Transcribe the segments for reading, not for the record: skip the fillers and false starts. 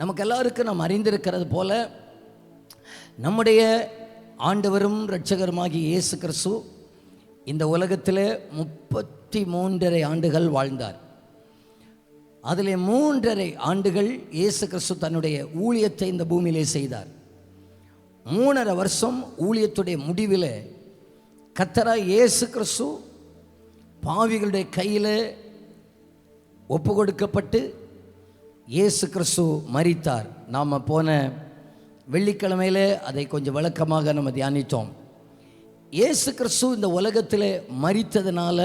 நமக்கு எல்லாருக்கும் நாம் அறிந்திருக்கிறது போல நம்முடைய ஆண்டவரும் இரட்சகருமாகிய இயேசு கிறிஸ்து இந்த உலகத்தில் 33.5 ஆண்டுகள் வாழ்ந்தார். அதில் 3.5 ஆண்டுகள் இயேசு கிறிஸ்து தன்னுடைய ஊழியத்தை இந்த பூமியிலே செய்தார். 3.5 வருஷம் ஊழியத்துடைய முடிவில் கர்த்தராகிய இயேசு கிறிஸ்து பாவிகளுடைய கையில் ஒப்பு கொடுக்கப்பட்டு இயேசு கிறிஸ்து மரித்தார். நாம் போன வெள்ளிக்கிழமையில் அதை கொஞ்சம் விளக்கமாக நம்ம தியானித்தோம். இயேசு கிறிஸ்து இந்த உலகத்தில் மரித்ததுனால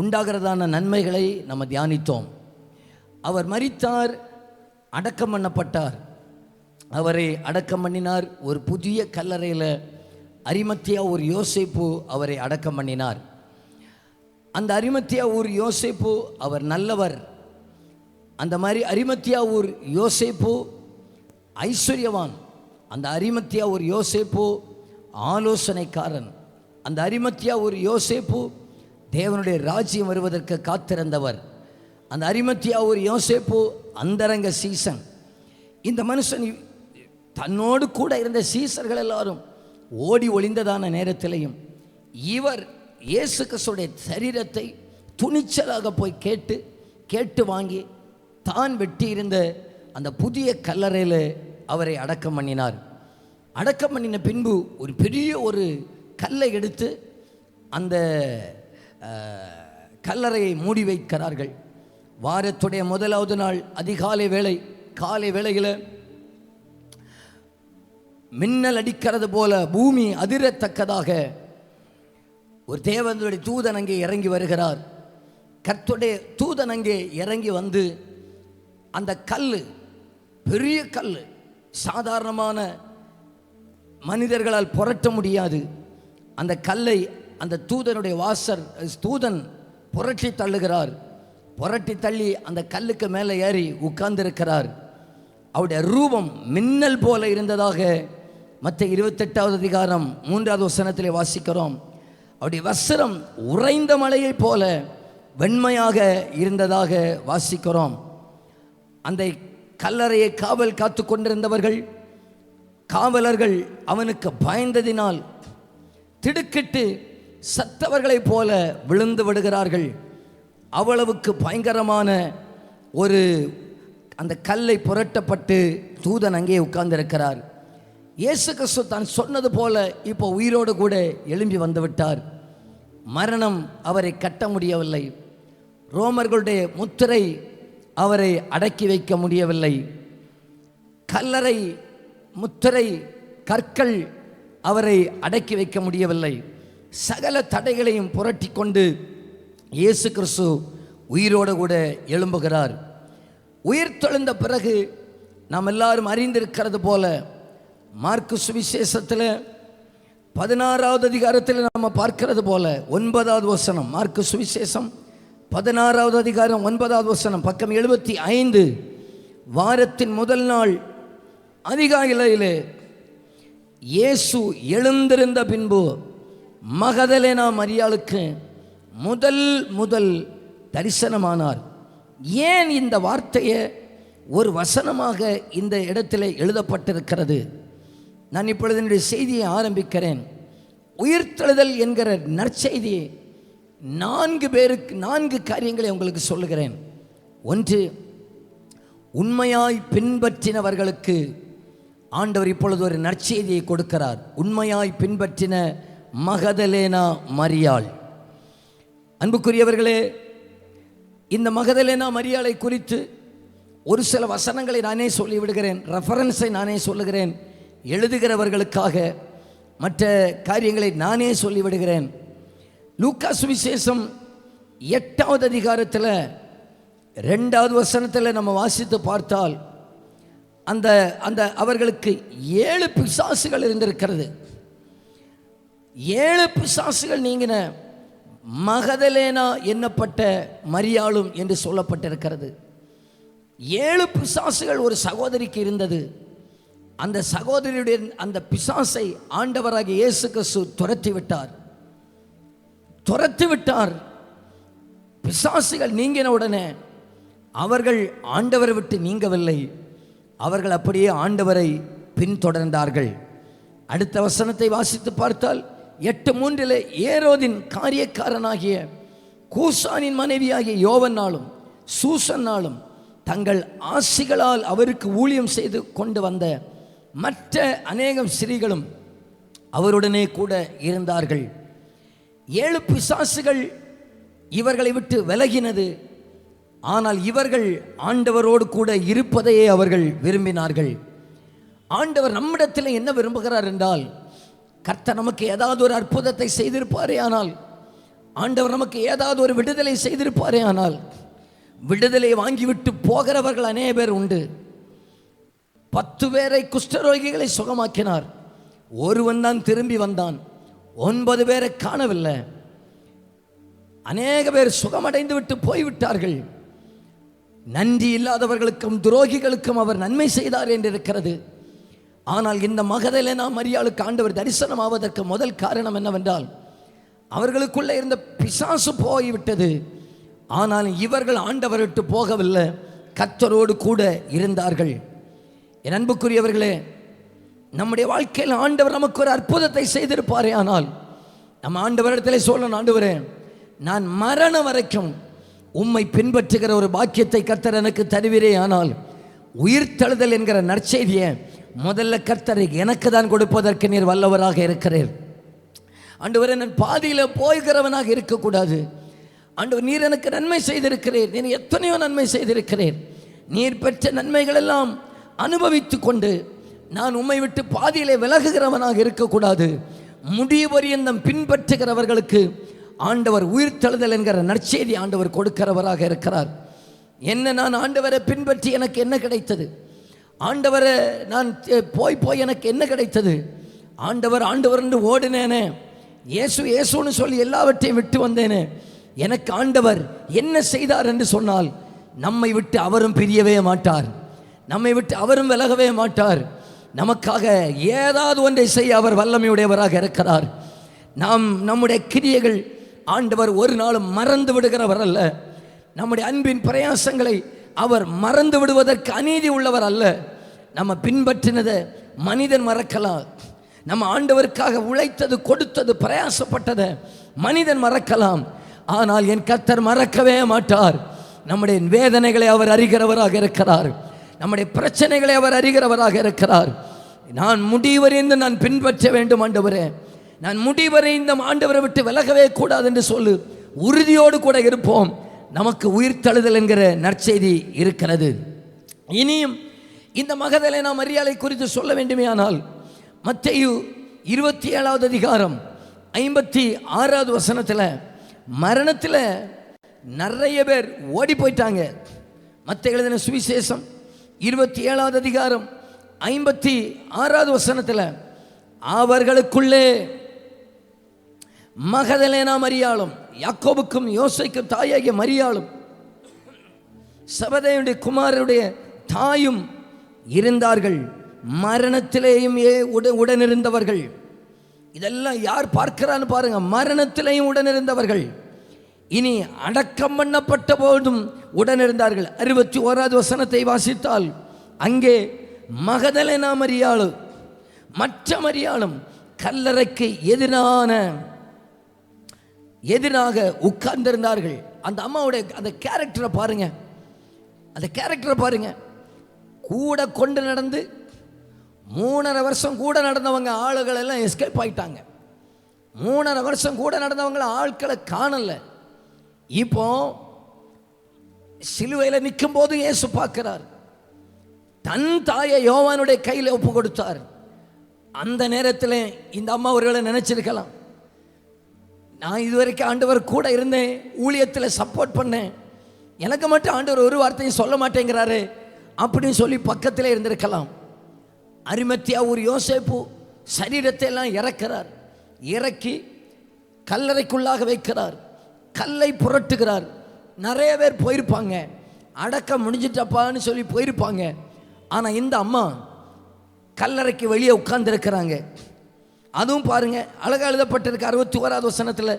உண்டாகிறதான நன்மைகளை நம்ம தியானித்தோம். அவர் மரித்தார், அடக்கம் பண்ணப்பட்டார். அவரை அடக்கம் பண்ணினார். ஒரு புதிய கல்லறையில் அரிமத்தியா ஒரு யோசேப்பு அவரை அடக்கம் பண்ணினார். அந்த அரிமத்தியா ஊர் யோசேப்பு அவர் நல்லவர். அந்த மாதிரி அரிமத்தியா ஊர் யோசேப்பு ஐஸ்வர்யவான். அந்த அரிமத்தியா ஒரு யோசேப்பு ஆலோசனைக்காரன். அந்த அரிமத்தியா ஒரு யோசேப்பு தேவனுடைய ராஜ்யம் வருவதற்கு காத்திருந்தவர். அந்த அரிமத்தியா ஒரு யோசேப்பு அந்தரங்க சீசன். இந்த மனுஷன் தன்னோடு கூட இருந்த சீசர்கள் எல்லாரும் ஓடி ஒளிந்ததான நேரத்திலையும் இவர் இயேசு கிறிஸ்துடைய சரீரத்தை துணிச்சலாக போய் கேட்டு வாங்கி தான் வெட்டி இருந்த அந்த புதிய கல்லறையில் அவரை அடக்கம் பண்ணினார். அடக்கம் பண்ணின பின்பு ஒரு பெரிய ஒரு கல்லை எடுத்து அந்த கல்லறையை மூடி வைக்கிறார்கள். வாரத்துடைய முதலாவது நாள் காலை வேளையில் மின்னல் அடிக்கிறது போல பூமி அதிரத்தக்கதாக ஒரு தேவனுடைய தூதன் அங்கே இறங்கி வருகிறார். கர்த்தருடைய தூதன் அங்கே இறங்கி வந்து அந்த கல், பெரிய கல், சாதாரணமான மனிதர்களால் புரட்ட முடியாது. அந்த கல்லை அந்த தூதனுடைய தூதன் புரட்டி தள்ளுகிறார். புரட்டி தள்ளி அந்த கல்லுக்கு மேலே ஏறி உட்கார்ந்திருக்கிறார். அவருடைய ரூபம் மின்னல் போல இருந்ததாக மத்தேயு 28வது அதிகாரம் 3வது வசனத்திலே வாசிக்கிறோம். அவருடைய வஸ்திரம் உறைந்த மலையைப் போல வெண்மையாக இருந்ததாக வாசிக்கிறோம். அந்த கல்லறையை காவல் காத்து கொண்டிருந்தவர்கள், காவலர்கள் அவனுக்கு பயந்ததினால் திடுக்கிட்டு சத்தவர்களைப் போல விழுந்து விடுகிறார்கள். அவ்வளவுக்கு பயங்கரமான ஒரு அந்த கல்லை புரட்டப்பட்டு தூதன் அங்கே உட்கார்ந்திருக்கிறார். இயேசு கிறிஸ்து தான் சொன்னது போல இப்போ உயிரோடு கூட எழும்பி வந்து விட்டார். மரணம் அவரை கட்ட முடியவில்லை. ரோமர்களுடைய முத்திரை அவரை அடக்கி வைக்க முடியவில்லை. கல்லறை முத்திரை கற்கள் அவரை அடக்கி வைக்க முடியவில்லை. சகல தடைகளையும் புரட்டி கொண்டு இயேசு கிறிஸ்து உயிரோடு கூட எழும்புகிறார். உயிர் தெழுந்த பிறகு நாம் எல்லாரும் அறிந்திருக்கிறது போல மார்க்கு சுவிசேஷத்தில் 16வது அதிகாரத்தில் நாம் பார்க்கிறது போல 9வது வசனம், மார்க்கு சுவிசேஷம் 16வது அதிகாரம் 9வது வசனம், பக்கம் 75. வாரத்தின் முதல் நாள் அதிகாலையிலே இயேசு எழுந்திருந்த பின்பு மகதலேனா மரியாளுக்கு முதல் தரிசனமானார். ஏன் இந்த வார்த்தையை ஒரு வசனமாக இந்த இடத்துல எழுதப்பட்டிருக்கிறது? நான் இப்பொழுது என்னுடைய செய்தியை ஆரம்பிக்கிறேன். உயிர்த்தெழுதல் என்கிற நற்செய்தி 4 காரியங்களை உங்களுக்கு சொல்லுகிறேன். ஒன்று, உண்மையாய் பின்பற்றினவர்களுக்கு ஆண்டவர் இப்பொழுது ஒரு நற்செய்தியை கொடுக்கிறார். உண்மையாய் பின்பற்றின மகதலேனா மரியாள். அன்புக்குரியவர்களே, இந்த மகதலேனா மரியாளை குறித்து ஒரு சில வசனங்களை நானே சொல்லிவிடுகிறேன், ரெஃபரன்ஸை நானே சொல்லுகிறேன். எழுதுகிறவர்களுக்காக மற்ற காரியங்களை நானே சொல்லிவிடுகிறேன். லூக்கா சுவிசேஷம் 8வது அதிகாரத்தில் 2வது வசனத்தில் நம்ம வாசித்து பார்த்தால் அந்த அந்த அவர்களுக்கு 7 பிசாசுகள் இருந்திருக்கிறது. 7 பிசாசுகள் நீங்கின மகதலேனா என்னப்பட்ட மரியாளும் என்று சொல்லப்பட்டிருக்கிறது. 7 பிசாசுகள் ஒரு சகோதரிக்கு இருந்தது. அந்த சகோதரியுடைய அந்த பிசாசை ஆண்டவராகிய இயேசு கிறிஸ்து துரத்தி விட்டார். பிசாசுகள் நீங்கின உடனே அவர்கள் ஆண்டவரை விட்டு நீங்கவில்லை. அவர்கள் அப்படியே ஆண்டவரை பின்தொடர்ந்தார்கள். அடுத்த வசனத்தை வாசித்து பார்த்தால் 8:3 ஏரோதின் காரியக்காரனாகிய கூசானின் மனைவியாகிய யோவன்னாலும் சூசன்னாலும் தங்கள் ஆசிகளால் அவருக்கு ஊழியம் செய்து கொண்டு வந்த மற்ற அநேகம் ஸ்திரீகளும் அவருடனே கூட இருந்தார்கள். 7 பிசாசுகள் இவர்களை விட்டு விலகினது. ஆனால் இவர்கள் ஆண்டவரோடு கூட இருப்பதையே அவர்கள் விரும்பினார்கள். ஆண்டவர் நம்மிடத்தில் என்ன விரும்புகிறார் என்றால், கர்த்தர் நமக்கு ஏதாவது ஒரு அற்புதத்தை செய்திருப்பாரே ஆனால், ஆண்டவர் நமக்கு ஏதாவது ஒரு விடுதலை செய்திருப்பாரே ஆனால், விடுதலை வாங்கிவிட்டு போகிறவர்கள் அநேக பேர் உண்டு. 10 பேரை குஷ்டரோகிகளை சுகமாக்கினார். ஒருவன் தான் திரும்பி வந்தான். 9 பேரை காணவில்லை. அநேக பேர் சுகமடைந்து விட்டு போய்விட்டார்கள். நன்றி இல்லாதவர்களுக்கும் துரோகிகளுக்கும் அவர் நன்மை செய்தார் என்று இருக்கிறது. ஆனால் இந்த மகதலேனா மரியாளுக்கு ஆண்டவர் தரிசனம் ஆவதற்கு முதல் காரணம் என்னவென்றால், அவர்களுக்குள்ளே இருந்த பிசாசு போய்விட்டது. ஆனால் இவர்கள் ஆண்டவர் விட்டு போகவில்லை, கர்த்தரோடு கூட இருந்தார்கள். என் அன்புக்குரியவர்களே, நம்முடைய வாழ்க்கையில் ஆண்டவர் நமக்கு ஒரு அற்புதத்தை செய்திருப்பாரே ஆனால், நம்ம ஆண்டவரிடத்தில் சொல்லணும், ஆண்டவரே, நான் மரணம் வரைக்கும் உம்மை பின்பற்றுகிற ஒரு பாக்கியத்தை கர்த்தர் எனக்கு தருவீரே ஆனால், உயிர்த்தெழுதல் என்கிற நற்செய்தியை முதல்ல கர்த்தர் எனக்கு தான் கொடுப்பதற்கு நீர் வல்லவராக இருக்கிறீர். ஆண்டவரே, நான் பாதியில் போய்கிறவனாக இருக்கக்கூடாது. ஆண்டவர், நீர் எனக்கு நன்மை செய்திருக்கிறீர், நீர் எத்தனையோ நன்மை செய்திருக்கிறீர். நீர் பெற்ற நன்மைகள் எல்லாம் அனுபவித்து கொண்டு நான் உம்மை விட்டு பாதியிலே விலகுகிறவனாக இருக்கக்கூடாது. முடிவு பரியந்தம் பின்பற்றுகிறவர்களுக்கு ஆண்டவர் உயிர்த்தெழுதல் என்கிற நற்செய்தி ஆண்டவர் கொடுக்கிறவராக இருக்கிறார். என்ன, நான் ஆண்டவரை பின்பற்றி எனக்கு என்ன கிடைத்தது? ஆண்டவரை நான் போய் எனக்கு என்ன கிடைத்தது? ஆண்டவர் என்று ஓடினேனே, இயேசுன்னு சொல்லி எல்லாவற்றையும் விட்டு வந்தேனே, எனக்கு ஆண்டவர் என்ன செய்தார் என்று சொன்னால், நம்மை விட்டு அவரும் பிரியவே மாட்டார், நம்மை விட்டு அவரும் விலகவே மாட்டார். நமக்காக ஏதாவது ஒன்றை செய்ய அவர் வல்லமையுடையவராக இருக்கிறார். நம்முடைய கிரியைகள் ஆண்டவர் ஒரு நாளும் மறந்து விடுகிறவர் அல்ல. நம்முடைய அன்பின் பிரயாசங்களை அவர் மறந்து விடுவதற்கு அநீதி உள்ளவர் அல்ல. நம்ம பின்பற்றினதை மனிதன் மறக்கலாம். நம்ம ஆண்டவருக்காக உழைத்தது, கொடுத்தது, பிரயாசப்பட்டதை மனிதன் மறக்கலாம். ஆனால் என் கர்த்தர் மறக்கவே மாட்டார். நம்முடைய வேதனைகளை அவர் அறிகிறவராக இருக்கிறார். நம்முடைய பிரச்சனைகளை அவர் அறிகிறவராக இருக்கிறார். நான் முடிவறிந்து நான் பின்பற்ற வேண்டும் ஆண்டவரே, நான் முடிவறிந்த ஆண்டவரை விட்டு விலகவே கூடாது என்று சொல்லு உறுதியோடு கூட இருப்போம். நமக்கு உயிர்த்தெழுதல் என்கிற நற்செய்தி இருக்கிறது. இனியும் இந்த மகதலேனா மரியாளை குறித்து சொல்ல வேண்டுமே ஆனால், மத்தேயு 27வது அதிகாரம் 56வது வசனத்தில் மரணத்தில் நிறைய பேர் ஓடி போயிட்டாங்க. மத்தேயு எழுதின சுவிசேஷம் 27வது அதிகாரம் 56வது வசனத்தில், அவர்களுக்குள்ளே மகதலேனா மரியாளும், யாக்கோபுக்கும் யோசேக்கும் தாயாகிய மரியாளும், செபதேயுடைய குமாரருடைய தாயும் இருந்தார்கள். மரணத்திலேயும் உடனிருந்தவர்கள். இதெல்லாம் யார் பார்க்கிறான்னு பாருங்க. மரணத்திலேயும் உடனிருந்தவர்கள். இனி அடக்கம் பண்ணப்பட்ட போதும் உடனிருந்தார்கள். 61வது வசனத்தை வாசித்தால், அங்கே மகதலேனா மரியாளு மற்ற மரியாளும் கல்லறைக்கு எதிராக உட்கார்ந்திருந்தார்கள். அந்த அம்மாவுடைய அந்த கேரக்டரை பாருங்க, அந்த கேரக்டரை பாருங்க. கூட கொண்டு நடந்து 3.5 வருஷம் கூட நடந்தவங்க ஆளுகள் எல்லாம் எஸ்கேப் ஆயிட்டாங்க. 3.5 வருஷம் கூட நடந்தவங்க ஆட்களை காணல. இப்போ சிலுவையில் நிற்கும் போது இயேசு பார்க்கிறார். தன் தாயை யோவானுடைய கையில் ஒப்பு கொடுத்தார். அந்த நேரத்தில் இந்த அம்மா ஒருவேளை நினைச்சிருக்கலாம், நான் இதுவரைக்கும் ஆண்டவர் கூட இருந்தேன், ஊழியத்தில் சப்போர்ட் பண்ணேன், எனக்கு மட்டும் ஆண்டவர் ஒரு வார்த்தையும் சொல்ல மாட்டேங்கிறாரு அப்படின்னு சொல்லி பக்கத்தில் இருந்திருக்கலாம். அரிமத்தியா ஒரு யோசேப்பு சரீரத்தை எல்லாம் இறக்கிறார். இறக்கி கல்லறைக்குள்ளாக வைக்கிறார். கல்லை புரட்டுகிறார். நிறைய பேர் போயிருப்பாங்க, அடக்கம் முடிஞ்சிட்டப்பான்னு சொல்லி போயிருப்பாங்க. ஆனால் இந்த அம்மா கல்லறைக்கு வெளியே உட்கார்ந்துருக்கிறாங்க. அதுவும் பாருங்க, அழகாக எழுதப்பட்டிருக்கு 61வது வசனத்தில்,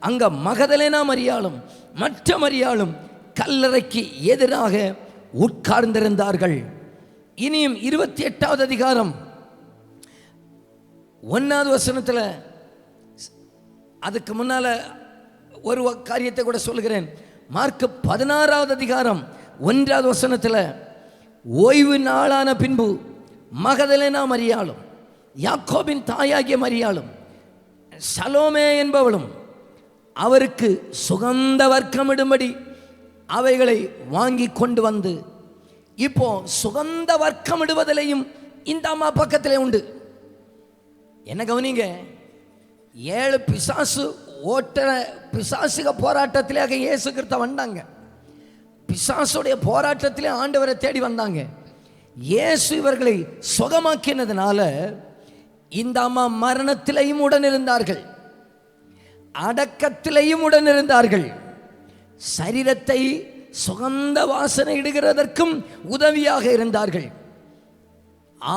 அங்கே மகதலேனா மரியாளும் மற்ற மரியாளும் கல்லறைக்கு எதிராக உட்கார்ந்திருந்தார்கள். இனியும் 28வது அதிகாரம் 1வது வசனத்தில், அதுக்கு முன்னால ஒரு காரியத்தை கூட சொல்கிறேன். மார்க் 16வது அதிகாரம் 1வது வசனத்தில், ஓய்வு நாளான பின்பு மகதலேனா மரியாளும், யாக்கோபின் தாயாகிய மரியாளும், சலோமே என்பவளும் அவருக்கு சுகந்த வர்க்கமிடும்படி அவைகளை வாங்கி கொண்டு வந்து, இப்போ சுகந்த வர்க்கமிடுவதிலையும் இந்த அம்மா பக்கத்திலே உண்டு. என்ன கவனிங்க, 7 பிசாசு ஓட்ட பிசாசுக போராட்டத்திலே இயேசு கிறிஸ்து வந்தாங்க. பிசாசுடைய போராட்டத்திலே ஆண்டவரை தேடி வந்தாங்க. இயேசு இவர்களை சுகமாக்கினதுனால இந்த அம்மா மரணத்திலையும் உடன் இருந்தார்கள், அடக்கத்திலையும் உடன் இருந்தார்கள். சரீரத்தை சுகந்த வாசனை இடுகிறதற்கும் உதவியாக இருந்தார்கள்.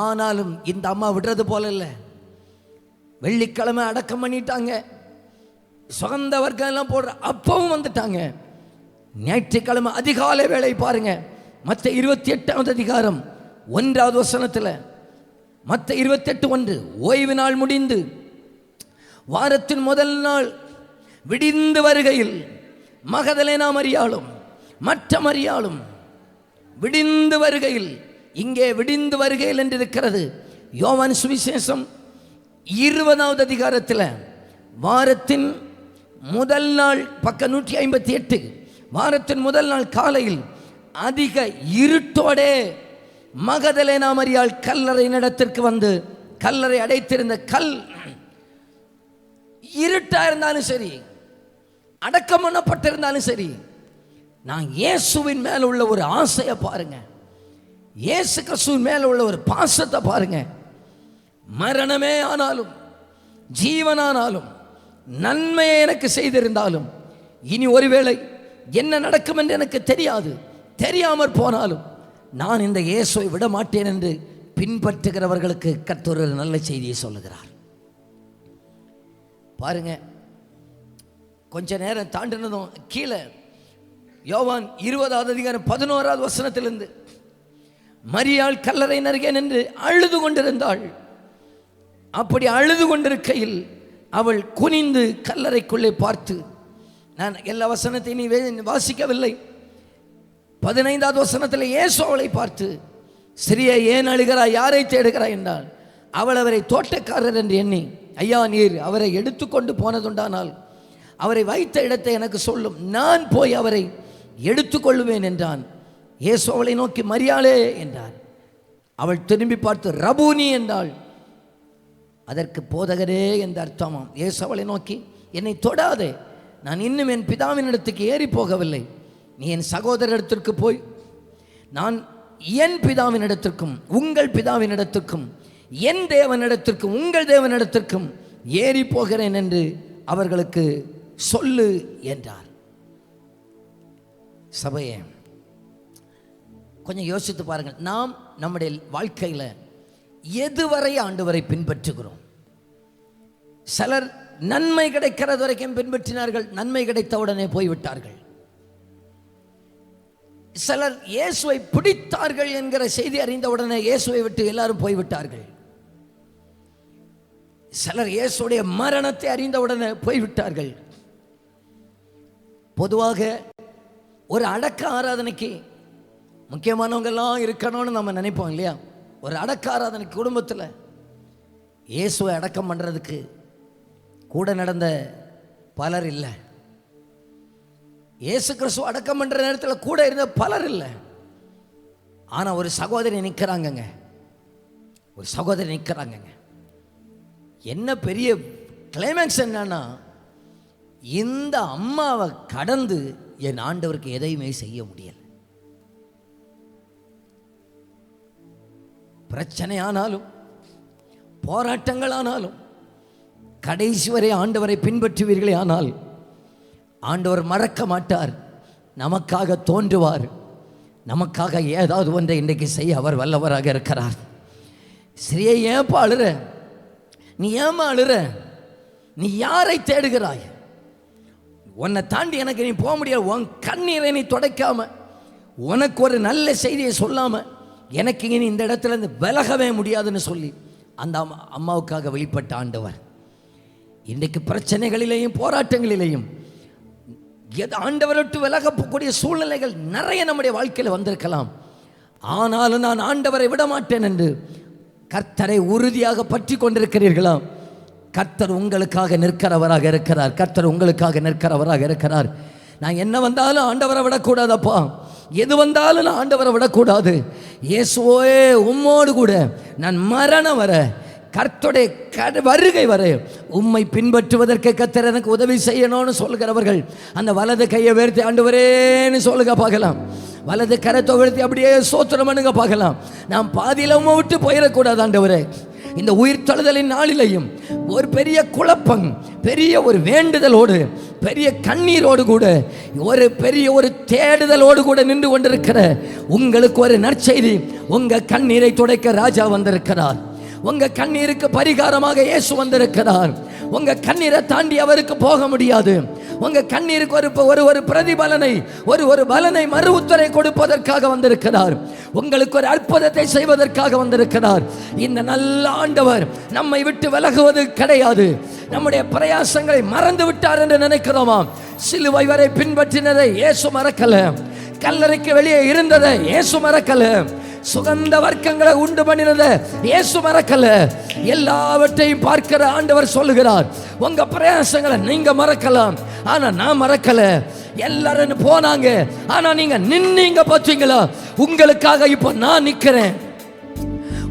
ஆனாலும் இந்த அம்மா விடுறது போல இல்லை. வெள்ளிக்கிழமை அடக்கம் பண்ணிட்டாங்க, சுகந்த வர்க்கம் எல்லாம் போடுற அப்பவும் வந்துட்டாங்க. ஞாயிற்றுக்கிழமை அதிகாலை வேளை பாருங்க, மத்த 28வது அதிகாரம் 1வது வசனத்தில், மத்த 28:1, ஓய்வு நாள் முடிந்து வாரத்தின் முதல் நாள் விடிந்து வருகையில் மகதலேனா மரியாளும் மற்ற மரியாளும் விடிந்து வருகையில், இங்கே விடிந்து வருகையில் என்று இருக்கிறது. யோவான் சுவிசேஷம் 20வது அதிகாரத்தில் வாரத்தின் முதல் நாள் பக்கம் 158, வாரத்தின் முதல் நாள் காலையில் அதிக இருட்டோடே மகதலேனா மரியாள் கல்லறை இடத்திற்கு வந்து, கல்லறை அடைத்திருந்த கல் இருட்டா இருந்தாலும் சரி, அடக்கம் பண்ணப்பட்டிருந்தாலும் சரி, நான் இயேசுவின் மேல உள்ள ஒரு ஆசையை பாருங்க, இயேசு கிறிஸ்துவின் மேல உள்ள ஒரு பாசத்தை பாருங்க. மரணமே ஆனாலும் ஜீவனானாலும் நன்மையை எனக்கு செய்திருந்தாலும், இனி ஒருவேளை என்ன நடக்கும் என்று எனக்கு தெரியாது, தெரியாமற் போனாலும் நான் இந்த இயேசுவை விட மாட்டேன் என்று பின்பற்றுகிறவர்களுக்கு கர்த்தர் ஒரு நல்ல செய்தியை சொல்லுகிறார். பாருங்க, கொஞ்ச நேரம் தாண்டினதும் கீழே யோவான் 20வது அதிகாரம் 11வது வசனத்திலிருந்து, மரியாள் கல்லறை அருகே நின்று அழுது கொண்டிருந்தாள். அப்படி அழுது கொண்டிருக்கையில் அவள் குனிந்து கல்லறைக்குள்ளே பார்த்து, நான் எல்லா வசனத்தையும் நீ வாசிக்கவில்லை, 15வது வசனத்தில் இயேசு அவளை பார்த்து, சிறிய ஏன் அழுகிறாய், யாரை தேடுகிறாய் என்றால், அவள் அவரை தோட்டக்காரர் என்று எண்ணி, ஐயா நீர் அவரை எடுத்துக்கொண்டு போனதுண்டானால் அவரை வைத்த இடத்தை எனக்கு சொல்லும், நான் போய் அவரை எடுத்துக்கொள்ளுவேன் என்றான். இயேசு அவளை நோக்கி மரியாளே என்றார். அவள் திரும்பி பார்த்து ரபூனி என்றாள். அதற்கு போதகரே என்று அர்த்தமாம். இயேசு அவளை நோக்கி, என்னை தொடாதே, நான் இன்னும் என் பிதாவின் இடத்துக்கு ஏறி போகவில்லை. நீ என் சகோதரத்திற்கு போய், நான் என் பிதாவின் இடத்திற்கும் உங்கள் பிதாவின் இடத்திற்கும் என் தேவனிடத்திற்கும் உங்கள் தேவனிடத்திற்கும் ஏறி போகிறேன் என்று அவர்களுக்கு சொல்லு என்றார். சபையே, கொஞ்சம் யோசித்து பாருங்கள். நாம் நம்முடைய வாழ்க்கையில் எதுவரை ஆண்டவரை பின்பற்றுகிறோம்? சிலர் நன்மை கிடைக்கிறது வரைக்கும் பின்பற்றினார்கள், நன்மை கிடைத்தவுடனே போய்விட்டார்கள். சிலர் இயேசுவை பிடித்தார்கள் என்கிற செய்தி அறிந்தவுடனே இயேசுவை விட்டு எல்லாரும் போய்விட்டார்கள். சிலர் இயேசுடைய மரணத்தை அறிந்தவுடனே போய்விட்டார்கள். பொதுவாக ஒரு அடக்க ஆராதனைக்கு முக்கியமானவங்கெல்லாம் இருக்கணும்னு நம்ம நினைப்போம் இல்லையா? ஒரு அடக்க ஆராதனை குடும்பத்தில் இயேசுவை அடக்கம் பண்ணுறதுக்கு கூட நடந்த பலர் இல்லை. இயேசு கிறிஸ்துவ அடக்கம் பண்ணுற நேரத்தில் கூட இருந்த பலர் இல்லை. ஆனால் ஒரு சகோதரி நிற்கிறாங்கங்க, ஒரு சகோதரி நிற்கிறாங்கங்க. என்ன பெரிய கிளைமேக்ஸ் என்னன்னா, இந்த அம்மாவை கடந்து என் ஆண்டவருக்கு எதையுமே செய்ய முடியல. பிரச்சனை ஆனாலும் போராட்டங்கள் ஆனாலும் கடைசி வரை ஆண்டவரை பின்பற்றுவீர்களே ஆனால் ஆண்டவர் மறக்க மாட்டார், நமக்காக தோன்றுவார், நமக்காக ஏதாவது ஒன்றை இன்றைக்கு செய்ய அவர் வல்லவராக இருக்கிறார். சரியா? ஏன்பா அழுற? நீ ஏமா அழுற? நீ யாரை தேடுகிறாய்? உன்னை தாண்டி எனக்கு நீ போக முடியாது. உன் கண்ணீரை நீ துடைக்காம, உனக்கு ஒரு நல்ல செய்தியை சொல்லாம எனக்கு இனி இந்த இடத்துல இருந்து விலகவே முடியாதுன்னு சொல்லி அந்த அம்மாவுக்காக வெளிப்பட்ட ஆண்டவர் இன்றைக்கு பிரச்சனைகளிலேயும் போராட்டங்களிலேயும் ஆண்டவரை விட்டு விலகக்கூடிய சூழ்நிலைகள் நிறைய நம்முடைய வாழ்க்கையில் வந்திருக்கலாம். ஆனாலும் நான் ஆண்டவரை விட மாட்டேன் என்று கர்த்தரை உறுதியாக பற்றி கொண்டிருக்கிறீர்களா? கர்த்தர் உங்களுக்காக நிற்கிறவராக இருக்கிறார். கர்த்தர் உங்களுக்காக நிற்கிறவராக இருக்கிறார். நான் என்ன வந்தாலும் ஆண்டவரை விடக்கூடாதப்பா, எது வந்தாலும் நான் ஆண்டவரை விடக்கூடாது. இயேசுவே உம்மோடு கூட நான் மரணம் வர, கர்த்தருடைய வருகை வர உம்மை பின்பற்றுவதற்கு கர்த்தர் எனக்கு உதவி செய்யணும்னு சொல்கிறவர்கள் அந்த வலது கையை உயர்த்தி ஆண்டவரேன்னு சொல்லுங்க பார்க்கலாம். வலது கரத்தை உயர்த்தி அப்படியே சோத்திரம் பண்ணுங்க பார்க்கலாம். நான் பாதியில உம்மை விட்டு போயிடக்கூடாது ஆண்டவரே. இந்த உயிர் தழுதலின் நாளிலையும் ஒரு பெரிய குழப்பம், பெரிய ஒரு வேண்டுதலோடு, பெரிய கண்ணீரோடு கூட, ஒரு தேடுதலோடு கூட நின்று கொண்டிருக்கிற உங்களுக்கு ஒரு நற்செய்தி. உங்க கண்ணீரை துடைக்க ராஜா வந்திருக்கிறார். உங்க கண்ணீருக்கு பரிகாரமாக இயேசு வந்திருக்கிறார். உங்க கண்ணீரை தாண்டி அவருக்கு போக முடியாது. உங்க கண்ணீருக்கு ஒரு பிரதிபலனை, ஒரு பலனை, மறு உத்தரை கொடுப்பதற்காக வந்திருக்கிறார். உங்களுக்கு ஒரு அற்புதத்தை செய்வதற்காக வந்திருக்கிறார். இந்த நல்ல ஆண்டவர் நம்மை விட்டு விலகுவது கிடையாது. நம்முடைய பிரயாசங்களை மறந்து விட்டார் என்று நினைக்கிறோமா? சிலுவை வரை பின்பற்றினதை இயேசு மறக்கல. கல்லறைக்கு வெளியே இருந்ததை இயேசு மறக்கல. சுகந்த வர்க்கங்களை உண்டு பண்ணினத இயேசு மறக்கல. எல்லாவற்றையும் பார்க்கிற ஆண்டவர் சொல்லுகிறார், உங்க பிரயாசங்களை நீங்க மறக்கலாம், ஆனா நான் மறக்கல. எல்லாரும் போனாங்க, ஆனா நீங்க நின்னீங்க பார்த்தீங்களா? உங்களுக்காக இப்ப நான் நிக்கிறேன்.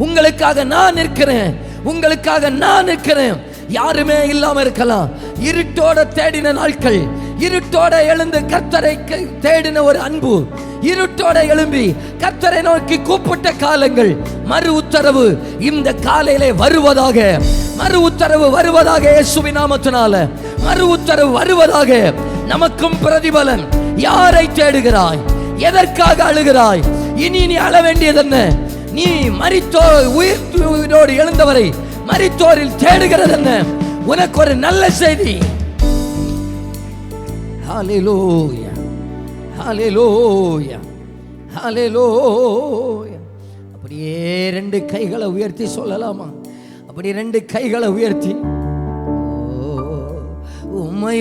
உங்களுக்காக நான் நிற்கிறேன். உங்களுக்காக நான் நிற்கிறேன். யாருமே இல்லாம இருக்கலாம். இருட்டோட தேடின நாட்கள், இருட்டோட எழுந்து கர்த்தரை தேடின ஒரு அன்பு, இருட்டோட எழும்பி கர்த்தரை நோக்கி கூப்பிட்ட காலங்கள், மறு உத்தரவு இந்த காலையிலே வருவதாக, மறு உத்தரவு வருவதாக, இயேசுவின் நாமத்தினால மறு உத்தரவு வருவதாக. நமக்கும் பிரதிபலன். யாரை தேடுகிறாய்? எதற்காக அழுகிறாய்? இனி நீ அழ வேண்டியது என்ன? நீ மரித்தோர் உயிரோடு எழுந்தவரை மரித்தோரில் தேடுகிறது என்ன? உனக்கு ஒரு நல்ல செய்தி. ஹல்லேலூயா, ஹல்லேலூயா, ஹல்லேலூயா. அப்படியே ரெண்டு கைகளை உயர்த்தி சொல்லலாமா? அப்படி ரெண்டு கைகளை உயர்த்தி உம்மை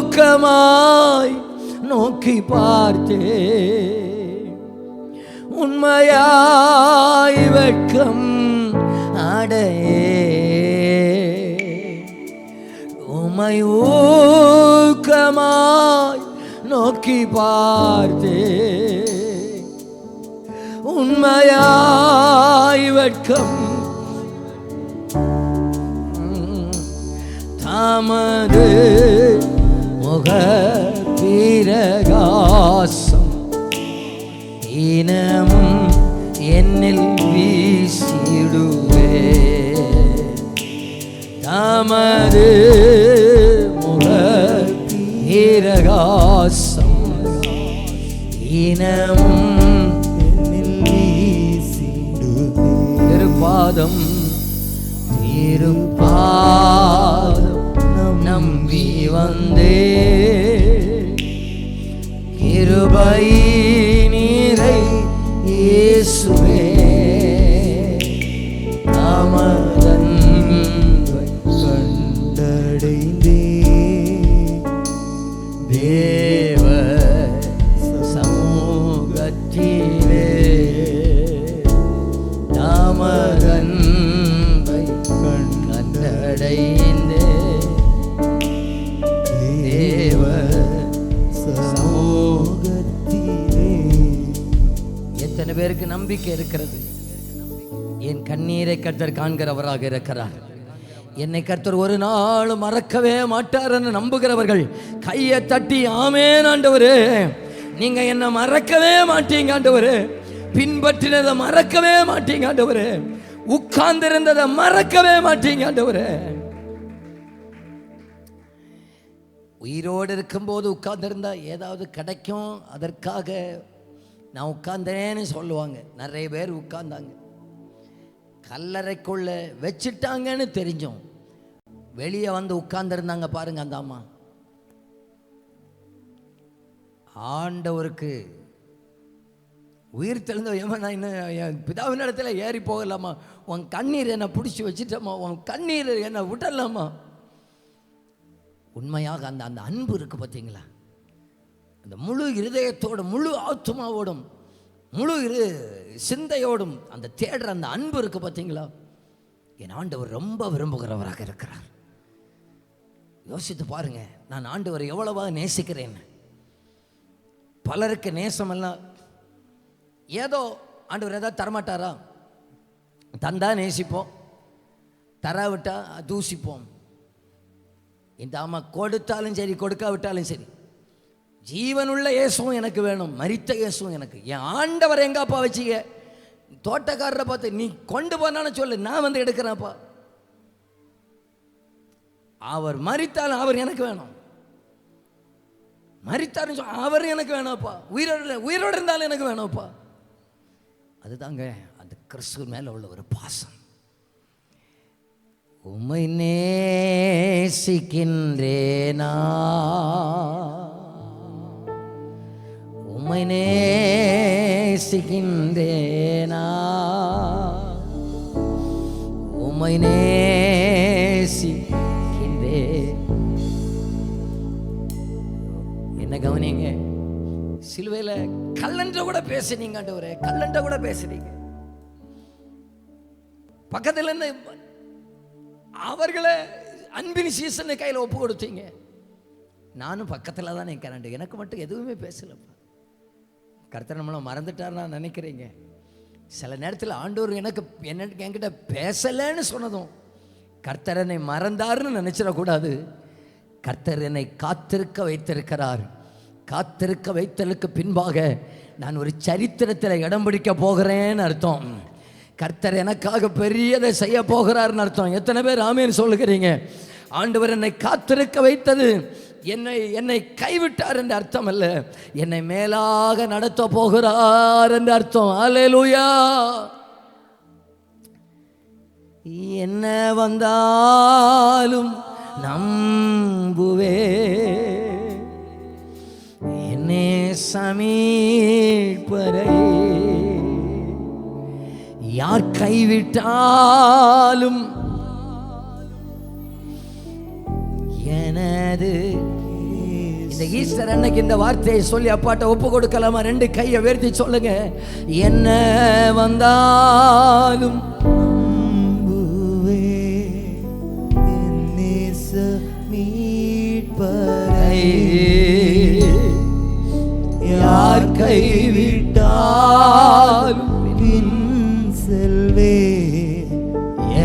ஊக்கமாய் நோக்கி பார்த்தே, உண்மையாய் வெட்கம் அடையே, உம்மை ஊக்கமாய் நோக்கி பார்த்தே, உண்மையாய் வெட்கம் தமது முக பிரகாசம் தினமும் என்னில் வீசிடுவே, தமது முக பிரகாசம் தினமும் என்னில் வீசிடுவே, திருப்பாதம் திருப்பாதம் நம்பி வந்தே, கிருபை நீரை இயேசுவே, நாமதன்பை கண்டடைந்தே, தேவ சமூகத்திலே நாமதன்பை கண்டடைந்தே, தேவ சமூகத்திலே. எத்தனை பேருக்கு நம்பிக்கை இருக்கிறது? என் கண்ணீரை கர்த்தர் காண்கிறவராக இருக்கிறார். என்னை கர்த்தர் ஒரு நாள் மறக்கவே மாட்டார் என்று நம்புகிறவர்கள் கையை தட்டி ஆமென் ஆண்டவரே, நீங்க என்ன மறக்கவே மாட்டீங்க ஆண்டவரே, பின்பற்றினதை மறக்கவே மாட்டீங்க ஆண்டவரே, உட்கார்ந்திருந்ததை மறக்கவே மாட்டீங்க ஆண்டவரே. உயிரோடு இருக்கும்போது உட்கார்ந்திருந்தா ஏதாவது கிடைக்கும், அதற்காக நான் உட்கார்ந்தேன்னு சொல்லுவாங்க. நிறைய பேர் உட்கார்ந்தாங்க, கல்லறைக்குள்ள வச்சிட்டாங்கன்னு தெரிஞ்சோம், வெளியே வந்து உட்கார்ந்துருந்தாங்க பாருங்க அந்த அம்மா. ஆண்டவருக்கு உயிர் தெழுந்தவன் நான் இன்னும் என் பிதாவின் இடத்துல ஏறி போகலாமா? உன் கண்ணீர் என்னை பிடிச்சி வச்சுட்டோமா? உன் கண்ணீர் என்னை விடலாமா? உண்மையாக அந்த அந்த அன்பு இருக்குது பார்த்தீங்களா? அந்த முழு இருதயத்தோடும் முழு ஆத்மாவோடும் முழு சிந்தையோடும் அந்த தேடுற அந்த அன்பு இருக்குது பார்த்தீங்களா? என் ஆண்டவர் ரொம்ப விரும்புகிறவராக இருக்கிறார். யோசித்து பாருங்க, நான் ஆண்டவர் எவ்வளவாக நேசிக்கிறேன். பலருக்கு நேசமெல்லாம் ஏதோ ஆண்டவர் ஏதாவது தரமாட்டாரா? தந்தா நேசிப்போம், தராவிட்டா தூசிப்போம். இந்த அம்மா கொடுத்தாலும் சரி கொடுக்காவிட்டாலும் சரி, ஜீவனுள்ள இயேசுவும் எனக்கு வேணும், மரித்த இயேசுவும் எனக்கு. என் ஆண்டவர் எங்கப்பா வச்சிக்க? தோட்டக்காரரை பார்த்து நீ கொண்டு போனான்னு சொல்லு, நான் வந்து எடுக்கிறேன்ப்பா. அவர் மரித்தாலும் அவர் எனக்கு வேணும், மரித்தாருன்னு சொல்ல அவர் எனக்கு வேணாப்பா. உயிரோடு இருந்தாலும் எனக்கு வேணாப்பா. அதுதாங்க அந்த கிறிஸ்துவ மேல உள்ள ஒரு பாசம். உம்மை நேசிக்கின்றேனா, உம்மை நேசிக்கின்றேனா, உம்மை நேசிக்கின்றே. என்ன கவனிங்க, சிலுவையில் கல்லன்ற கூட பேசுனீங்க ஆண்டவரே, கல்லன்ற கூட பேசுறீங்க. பக்கத்துல இருந்து அவர்களை அன்பின் சீசனை கையில் ஒப்பு கொடுத்தீங்க. நானும் பக்கத்தில் தான் நிற்கிறேன், எனக்கு மட்டும் எதுவுமே பேசலப்பா. கர்த்தர் நம்மளை மறந்துட்டார் நான் நினைக்கிறீங்க. சில நேரத்தில் ஆண்டவர் எனக்கு என்கிட்ட பேசலைன்னு சொன்னதும் கர்த்தர் என்னை மறந்தாருன்னு நினைச்சிடக்கூடாது. கர்த்தர் என்னை காத்திருக்க வைத்திருக்கிறார். காத்திருக்க வைத்தலுக்கு பின்பாக நான் ஒரு சரித்திரத்தில் இடம் பிடிக்க போகிறேன்னு அர்த்தம். கர்த்தர் எனக்காக பெரியதை செய்ய போகிறார்னு அர்த்தம். எத்தனை பேர் ஆமேன்னு சொல்லுகிறீங்க? ஆண்டவர் என்னை காத்திருக்க வைத்தது என்னை கைவிட்டார் என்ற அர்த்தம் அல்ல, என்னை மேலாக நடத்த போகிறார் என்ற அர்த்தம். அல்லேலூயா. என்ன வந்தாலும் நம்புவே, என்னே சமீட்பரை. யார் கைவிட்டாலும் எனது. இந்த ஈஸ்டர் அன்னைக்கு இந்த வார்த்தையை சொல்லி அப்பாட்ட ஒப்பு கொடுக்கலாமா? ரெண்டு கையை உயர்த்தி சொல்லுங்க. என்ன வந்தாலும் யார் கைவிட்டாலும் பின் செல்வே,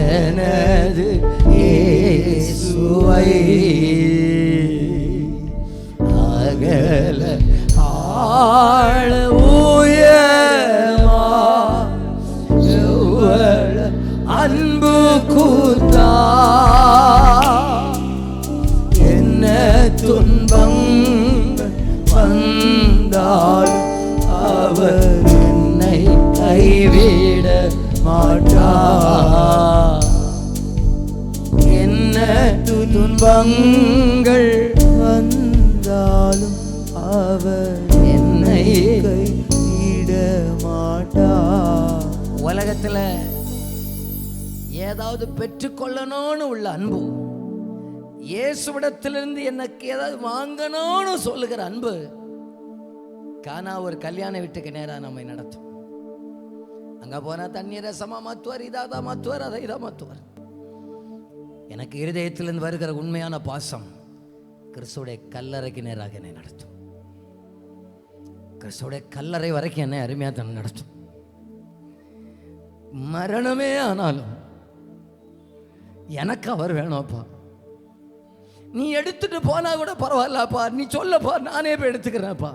எனது இயேசுவை. அகல ஆழ உயர்வா அன்பு கூத்தா, என்ன துன்பங்கள் வந்தால் அவர் என்னை கைவிட மாட்டார். என்ன துன்பங்கள் வந்தாலும் அவர் என்னை கைவிட மாட்டார். உலகத்தில் ஏதாவது பெற்றுக்கொள்ளணும்னு உள்ள அன்பு, இயேசுவிடத்திலிருந்து எனக்கு ஏதாவது வாங்கணும்னு சொல்லுகிற அன்பு, கானா ஒரு கல்யாண வீட்டுக்கு நேராக நம்மை நடத்தும். அங்க போனா தண்ணீர் ரசமா மாத்துவார், இதாதான் மாத்துவார், அதை இதான் மாத்துவார். எனக்கு இருதயத்திலிருந்து வருகிற உண்மையான பாசம் கிறிஸ்துடைய கல்லறைக்கு நேராக என்னை நடத்தும். கிறிஸ்துடைய கல்லறை வரைக்கும் என்னை அருமையாக தான் நடத்தும். மரணமே ஆனாலும் எனக்கு அவர் வேணும்ப்பா. நீ எடுத்துட்டு போனா கூட பரவாயில்லப்பா, நீ சொல்லப்பா, நானே போய் எடுத்துக்கிறேன்ப்பா.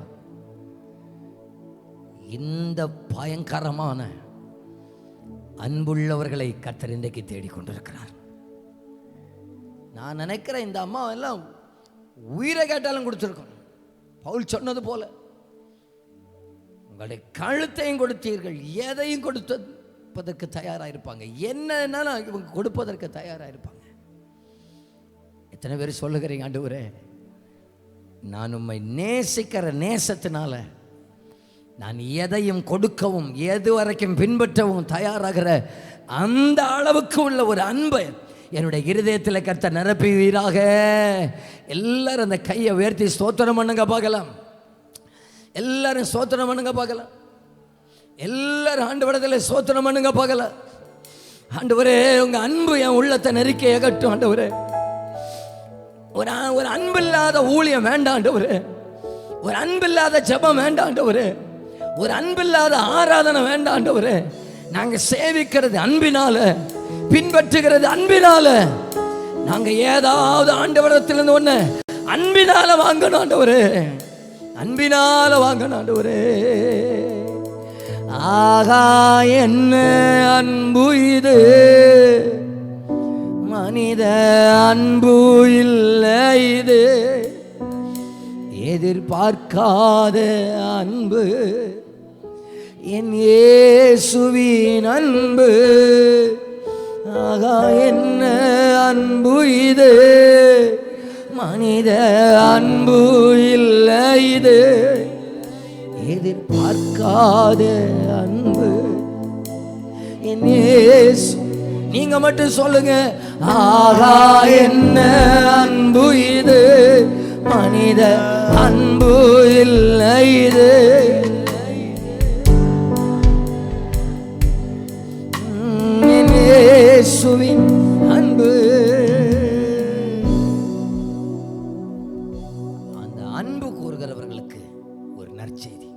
இந்த பயங்கரமான அன்புள்ளவர்களை கர்த்தர் இன்றைக்கு தேடிக்கொண்டிருக்கிறார். நான் நினைக்கிறேன் இந்த அம்மா எல்லாம் உயிரை கேட்டாலும் கொடுத்துருக்கோம். பவுல் சொன்னது போல உங்களுடைய கழுத்தையும் கொடுத்தீர்கள், எதையும் கொடுப்பதற்கு தயாராக இருப்பாங்க. என்னன்னாலும் இவங்க கொடுப்பதற்கு தயாராக இருப்பாங்க. எத்தனை பேர் சொல்லுகிறீங்க, ஆண்டவரே நான் உம்மை நேசிக்கிற நேசத்தினால நான் எதையும் கொடுக்கவும் எது வரைக்கும் பின்பற்றவும் தயாராகிற அந்த அளவுக்கு உள்ள ஒரு அன்பை என்னுடைய இருதயத்தில் கர்த்தர் நிரப்புவீராக. எல்லாரும் அந்த கையை உயர்த்தி ஸ்தோத்திரம் பண்ணுங்க பார்க்கலாம். எல்லாரும் ஸ்தோத்திரம் பண்ணுங்க பார்க்கலாம். எல்லாரும் ஆண்டவரிடத்தில் ஸ்தோத்திரம் பண்ணுங்க பார்க்கலாம். ஆண்டவரே, உங்க அன்பு என் உள்ளத்தை நெருக்கி ஏகட்டும் ஆண்டவரே. ஒரு அன்பில்லாத ஊழியம் வேண்டாம் ஆண்டவரே. ஒரு அன்பில்லாத ஜெபம் வேண்டாம் ஆண்டவரே. ஒரு அன்பில்லாத ஆராதனை வேண்டாம் ஆண்டவரே. நாங்க சேவிக்கிறது அன்பினால, பின்பற்றுகிறது அன்பினால. நாங்க ஏதாவது ஆண்டவரிடத்திலிருந்து ஒண்ணு அன்பினால வாங்கணும் ஆண்டவரே. அன்பினால வாங்கணும் ஆண்டவரே. ஆகா என்ன அன்பு இது, மனித அன்பு இல்லை இது. எதிர்பார்க்காத அன்பு என் இயேசுவின் அன்பு. ஆகா என்ன அன்பு இது, மனித அன்பு இல்லை இது. எதிர்பார்க்காத அன்பு என் இயேசு. நீங்க மட்டும் சொல்லுங்க, ஆகா என்ன அன்பு இது, மனித அன்பு இல்லை இது. இயேசுவின் அன்பு. அந்த அன்பு கூறுகிறவர்களுக்கு ஒரு நற்செய்தி.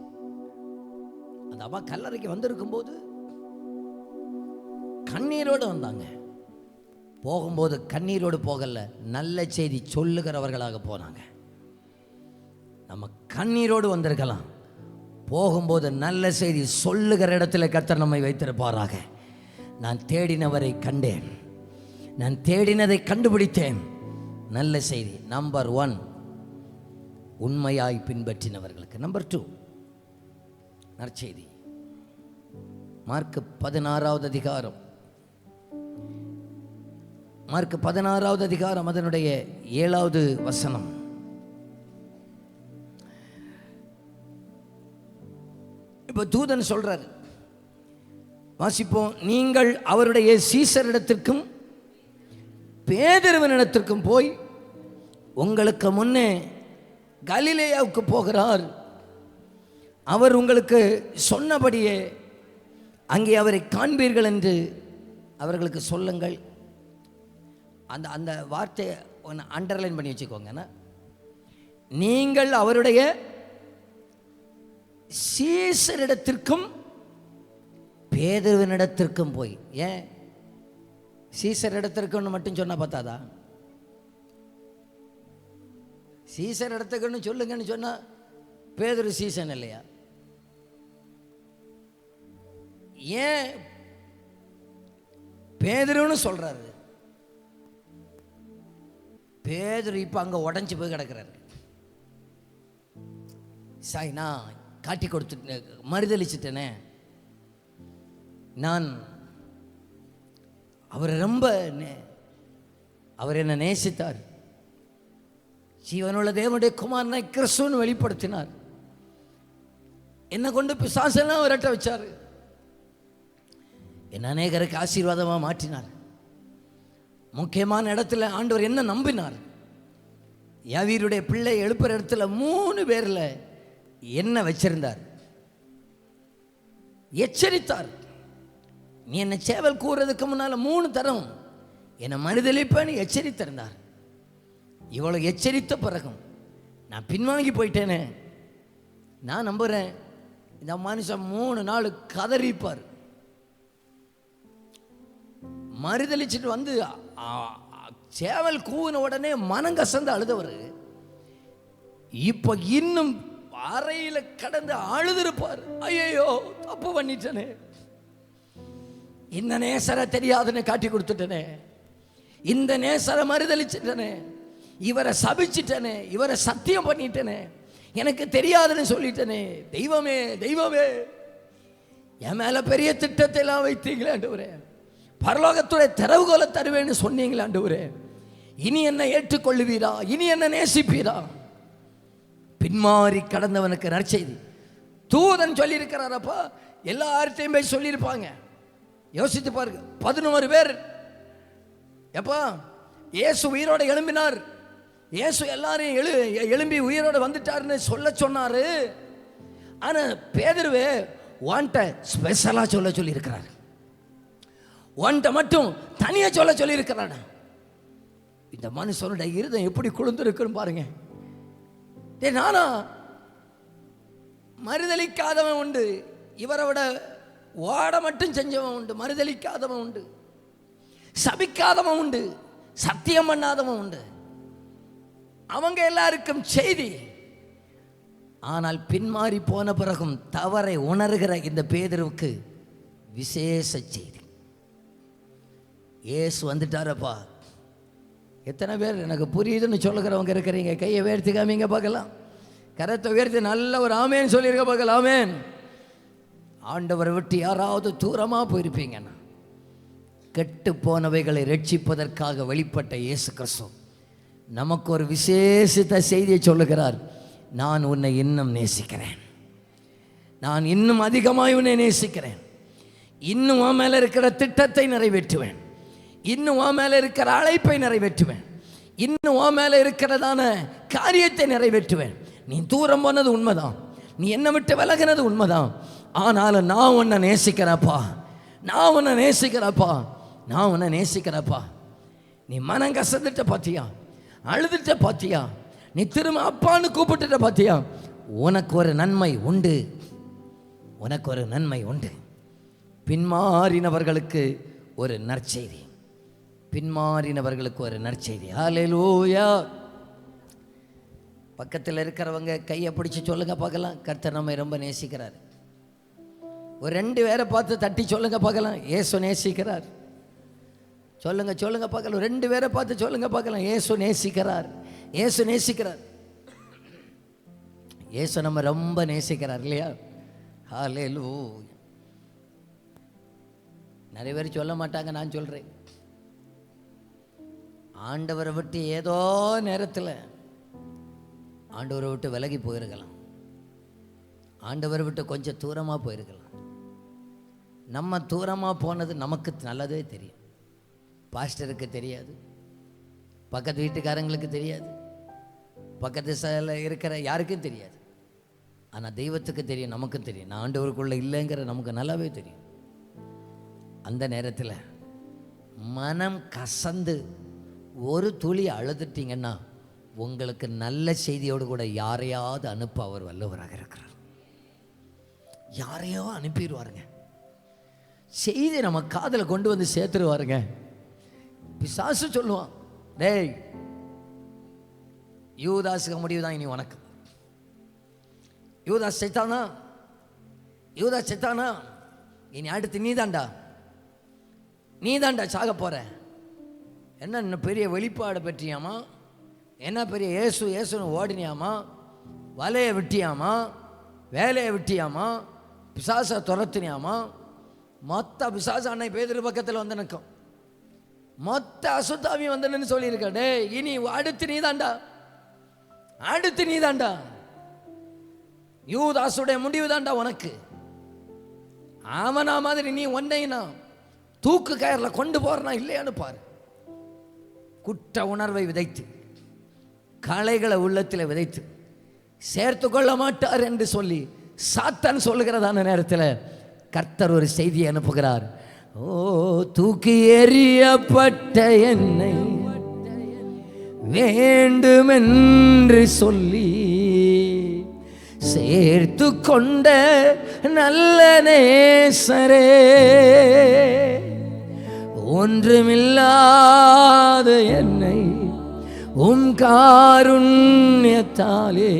அந்த அம்மா கல்லறைக்கு வந்திருக்கும் போது கண்ணீரோடு வந்தாங்க. போகும்போது கண்ணீரோடு போகல, நல்ல செய்தி சொல்லுகிறவர்களாக போனாங்க. நம்ம கண்ணீரோடு வந்திருக்கலாம், போகும்போது நல்ல செய்தி சொல்லுகிற இடத்துல கர்த்தர் நம்மை வைத்திருப்பாராக. நான் தேடினவரை கண்டேன், நான் தேடினதை கண்டுபிடித்தேன். நல்ல செய்தி. நம்பர் 1, உண்மையாய் பின்பற்றினவர்களுக்கு. நம்பர் 2, நற்செய்தி. மார்க் 16வது அதிகாரம், மார்க் 16வது அதிகாரம் அதனுடைய 7வது வசனம். இப்போ தூதன் சொல்றாரு, வாசிப்போம். நீங்கள் அவருடைய சீசரிடத்திற்கும் பேதுருவினிடத்திற்கும் போய் உங்களுக்கு முன்னே கலிலேயாவுக்கு போகிறார். அவர் உங்களுக்கு சொன்னபடியே அங்கே அவரை காண்பீர்கள் என்று அவர்களுக்கு சொல்லுங்கள். அந்த அந்த வார்த்தையை ஒன்று அண்டர்லைன் பண்ணி வச்சுக்கோங்க. நீங்கள் அவருடைய சீசரிடத்திற்கும் பேதுருவினிடத்திற்கும் போய். ஏன் சீசர் இடத்திற்குன்னு மட்டும் சொன்னா பார்த்தாதா? சீசர் இடத்துக்குன்னு சொல்லுங்கன்னு சொன்னா பேதுரு சீசன் இல்லையா? ஏன் பேதுருன்னு சொல்றாரு? பேதுரு இப்ப அங்க உடஞ்சி போய் கிடக்கிறாரு. சாய், நான் காட்டி கொடுத்து மறுதளிச்சிட்டேனே, நான் அவர் என்ன நேசித்தார், ஜீவனுள்ள தேவனுடைய குமாரனை கிறிஸ்துன்னு வெளிப்படுத்தினார், என்னை கொண்டு பிசாசெல்லாம் விரட்ட வச்சார், என்ன அநேகருக்கு ஆசீர்வாதமாக மாற்றினார். முக்கியமான இடத்துல ஆண்டவர் என்ன நம்பினார். யாவீருடைய பிள்ளை எழுப்புற இடத்துல 3 பேர்ல என்ன வச்சிருந்தார், எச்சரித்தார். நீ என்ன சேவல் கூறுறதுக்கு முன்னால 3 தரம் என்னை மறுதளிப்பேன்னு எச்சரித்திருந்தார். இவ்வளவு எச்சரித்த பிறகும் நான் பின்வாங்கி போயிட்டேனே. நான் நம்புறேன் இந்த மனுஷன் 3 நாள் கதறிப்பார். மறுதளிச்சுட்டு வந்து சேவல் கூவின உடனே மனங்கசந்து அழுதவர் இப்ப இன்னும் அறையில கடந்து அழுதுருப்பார். ஐயோ, தப்பு பண்ணிட்டனே, இந்த நேசரை தெரியாதுன்னு காட்டி கொடுத்துட்டனே, இந்த நேசரை மறுதளிச்சிட்டனே, இவரை சபிச்சிட்டனே, இவரை சத்தியம் பண்ணிட்டனே, எனக்கு தெரியாதுன்னு சொல்லிட்டனே. தெய்வமே தெய்வமே, என் மேல பெரிய திட்டத்தை எல்லாம் வைத்தீங்களே ஆண்டவரே, பரலோகத்துடைய திறவுகோலை தருவேன்னு சொன்னீங்களே ஆண்டவரே, இனி என்ன ஏற்றுக்கொள்ளுவீரா, இனி என்ன நேசிப்பீரா? பின்மாறி கடந்தவனுக்கு நற்செய்தி. தூதன் சொல்லியிருக்கிறாரப்பா, எல்லார்ட்டையும் போய் சொல்லியிருப்பாங்க. யோசித்து பாருங்க, 11 பேர். எப்பா இயேசு உயிரோட எழும்பினார், இயேசு எல்லாரையும் எழும்பி உயிரோட வந்துட்டாருன்னு சொல்ல சொன்னாரு. ஆனா பேதுருவே வாண்ட ஸ்பெஷலா சொல்ல சொல்லி இருக்கிறார், வாண்ட மட்டும் தனியா சொல்ல சொல்லி இருக்கிறார். இந்த மனுஷனோட இருதயம் எப்படி குளிர்ந்திருக்குன்னு பாருங்க. நானா மறுதலிக்காதவன் உண்டு, இவரை விட வாட மட்டும் செஞ்சவன் உண்டு, மறுதலிக்காதவன் உண்டு, சபிக்காதவன் உண்டு, சத்தியம் பண்ணாதவன் உண்டு. அவங்க எல்லாருக்கும் செய்தி. ஆனால் பின்மாறி போன பிறகும் தவறை உணர்கிற இந்த பேதுருவுக்கு விசேஷ செய்தி. இயேசு வந்துட்டாரப்பா. எத்தனை பேர் எனக்கு புரியுதுன்னு சொல்லுகிறவங்க இருக்கிறீங்க? கையை உயர்த்தி காமிங்க பார்க்கலாம். கரத்தை உயர்த்தி நல்ல ஒரு ஆமேன்னு சொல்லியிருக்க பார்க்கலாம். ஆமேன். ஆண்டவரை விட்டு யாராவது தூரமாக போயிருப்பீங்கன்னா, கெட்டு போனவைகளை ரட்சிப்பதற்காக வெளிப்பட்ட இயேசு கிறிஸ்து நமக்கு ஒரு விசேஷித்த செய்தியை சொல்லுகிறார். நான் உன்னை இன்னும் நேசிக்கிறேன், நான் இன்னும் அதிகமாக உன்னை நேசிக்கிறேன், இன்னும் உன் மேலே இருக்கிற திட்டத்தை நிறைவேற்றுவேன், இன்னும் உன் மேலே இருக்கிற அழைப்பை நிறைவேற்றுவேன், இன்னும் உன் மேலே இருக்கிறதான காரியத்தை நிறைவேற்றுவேன். நீ தூரம் போனது உண்மைதான், நீ என்னை விட்டு விலகினது உண்மைதான், ஆனாலும் நான் உன்னை நேசிக்கிறப்பா, நான் உன்னை நேசிக்கிறப்பா, நான் உன்னை நேசிக்கிறப்பா. நீ மனம் கசந்துட்ட பார்த்தியா, அழுதுட்ட பார்த்தியா, நீ திரும்ப அப்பான்னு கூப்பிட்டுட்ட பார்த்தியா, உனக்கு ஒரு நன்மை உண்டு, உனக்கு ஒரு நன்மை உண்டு. பின்மாறினவர்களுக்கு ஒரு நற்செய்தி, பின்மாறினவர்களுக்கு ஒரு நற்செய்தி. ஹல்லேலூயா. பக்கத்தில் இருக்கிறவங்க கையை பிடிச்சி சொல்லுங்க பார்க்கலாம், கர்த்தர் நம்மை ரொம்ப நேசிக்கிறார். ஒரு 2 பேரை பார்த்து தட்டி சொல்லுங்க பார்க்கலாம், இயேசு நேசிக்கிறார். சொல்லுங்க சொல்லுங்க பார்க்கலாம், 2 பேரை பார்த்து சொல்லுங்க பார்க்கலாம், இயேசு நேசிக்கிறார், இயேசு நேசிக்கிறார். இயேசு நம்ம ரொம்ப நேசிக்கிறார் இல்லையா? ஹல்லேலூயா. நிறைய பேர் சொல்ல மாட்டாங்க, நான் சொல்கிறேன். ஆண்டவரை விட்டு ஏதோ நேரத்தில் ஆண்டவரை விட்டு விலகி போயிருக்கலாம், ஆண்டவரை விட்டு கொஞ்சம் தூரமாக போயிருக்கலாம். நம்ம தூரமாக போனது நமக்கு நல்லதே தெரியும், பாஸ்டருக்கு தெரியாது, பக்கத்து வீட்டுக்காரங்களுக்கு தெரியாது, பக்கத்து இருக்கிற யாருக்கும் தெரியாது. ஆனால் தெய்வத்துக்கு தெரியும், நமக்கும் தெரியும். நான் ஆண்டவருக்குள்ளே இல்லைங்கிற நமக்கு நல்லாவே தெரியும். அந்த நேரத்தில் மனம் கசந்து ஒரு துளி அழுதுட்டீங்கன்னா உங்களுக்கு நல்ல செய்தியோடு கூட யாரையாவது அனுப்ப அவர் வல்லவராக இருக்கிறார். யாரையோ அனுப்பிடுவாருங்க, செய்தி நம்ம காதில் கொண்டு வந்து சேர்த்துருவாருங்க. பிசாசு சொல்லுவான், டேய் யூதாஸுக்கு முடிவுதான் இனி உனக்கு. யூதாஸ் செத்தானா, யூதாஸ் செத்தானா, இனி அடுத்து நீதாண்டா, நீதாண்டா சாக போற. என்ன இன்னும் பெரிய வெளிப்பாடு பெற்றியாமா, என்ன பெரிய இயேசு இயேசுன்னு ஓடினியாமா, வலையை விட்டியாமா, வேலையை விட்டியாமா, பிசாசை துரத்துனியாமா. மொத்த பிசாசு அன்னை பேதுரு பக்கத்தில் வந்து நிற்கும், மொத்த அசுத்தாமி வந்தன்னு சொல்லியிருக்க. டே இனி அடுத்து நீதாண்டா, அடுத்து நீதாண்டா, யூதாசுடைய முடிவு தாண்டா உனக்கு. அவனா மாதிரி நீ ஒன்னைனா தூக்கு கயரில் கொண்டு போறனா இல்லையான்னு பாரு. குற்ற உணர்வை விதைத்து, களைகளை உள்ளத்தில் விதைத்து, சேர்த்து கொள்ள மாட்டார் என்று சொல்லி சாத்தான் சொல்லுகிறதான நேரத்தில் கர்த்தர் ஒரு செய்தியை அனுப்புகிறார். ஓ தூக்கி எறியப்பட்ட என்னை வேண்டுமென்று சொல்லி சேர்த்து கொண்ட நல்ல நேசரே, ஒன்றுமில்லாத என்னை உம் காருண்யத்தாலே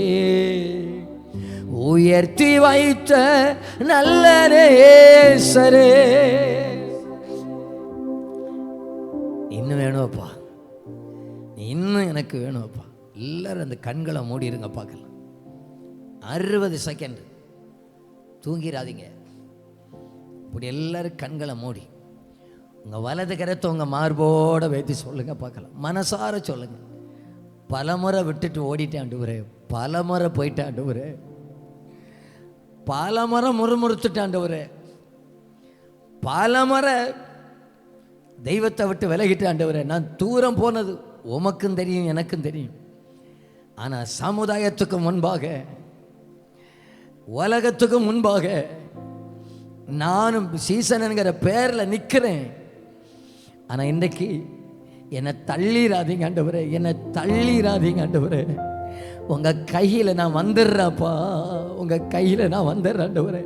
உயர்த்தி வைத்த நல்ல நேசரே. இன்னும் வேணும்ப்பா, இன்னும் எனக்கு வேணும்ப்பா. எல்லாரும் அந்த கண்களை மூடி இருங்க பார்க்கலாம். 60 செகண்ட் தூங்கிடாதீங்க. இப்படி எல்லாரும் கண்களை மூடி உங்கள் வலது கரத்தை உங்கள் மார்போட வைத்து சொல்லுங்க பார்க்கலாம். மனசார சொல்லுங்க. பலமுறை விட்டுட்டு ஓடிட்டேன் ஆண்டவரே, பலமுறை போயிட்டேன் ஆண்டவரே, பல முறை முறுமுறுத்துட்டாண்டவரே, பல முறை தெய்வத்தை விட்டு விலகிட்டாண்டவரே. நான் தூரம் போனது உமக்கும் தெரியும், எனக்கும் தெரியும். ஆனால் சமுதாயத்துக்கு முன்பாக, உலகத்துக்கு முன்பாக நானும் சீசன் என்கிற பேரில் நிற்கிறேன். ஆனால் இன்றைக்கு என்னை தள்ளிடாதீங்க ஆண்டவரே, என்னை தள்ளிடாதீங்க ஆண்டவரே. உங்கள் கையில் நான் வந்துடுறேன்ப்பா, உங்கள் கையில் நான் வந்துடுறேன் ஆண்டவரே.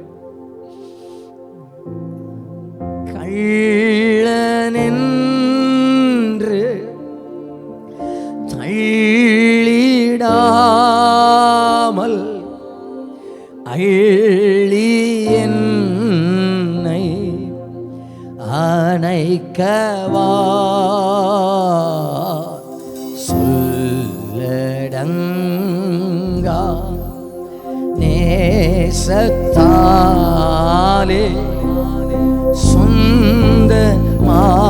கள்ளனென்று தள்ளிடாமல் அள்ளி என்னை அணைக்கவா சொல்லடங்கா நேசத்தாலே சொந்தமாக்கி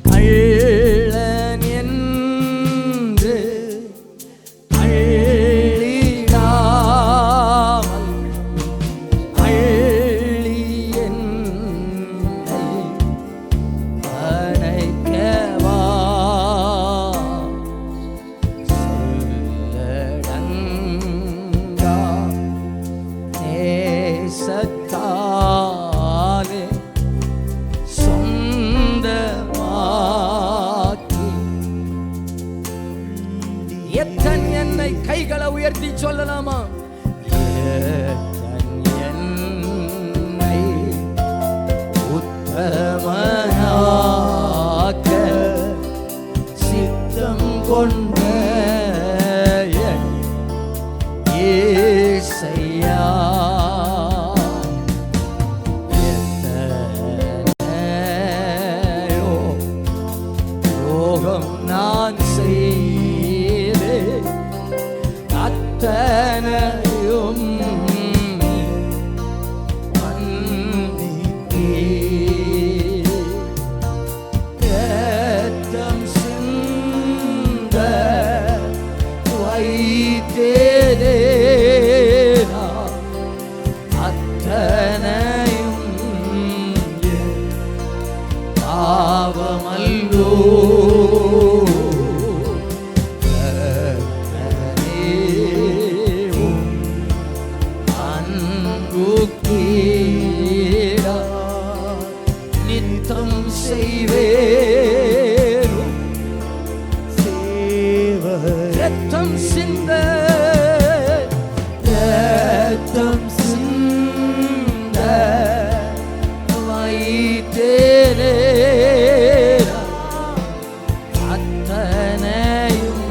கள்ளன் என்று அள்ளிடாமல் அள்ளி என்னை அணைக்கவா சொல்லடங்கா நேசத்தாலே சொந்தமாக்கி எத்தன் என்னை கைகளை உயர்த்தி சொல்லலாமா? எத்தன் என்னை உத்தமனாக்க சித்தம் கொண்ட என் இயேசையா, எத்தனையோ ரோகம் நான் செய்தே, அத்தனையும் மன்னித்தீர். இரத்தம் சிந்த வைத்தேனே நான், அத்தனையும் என் பாவமல்லோ. நித்தம் செய்வேரும் ரத்தம் சிந்த, ரத்தம் சிந்த வைத்தேனே அத்தனையும்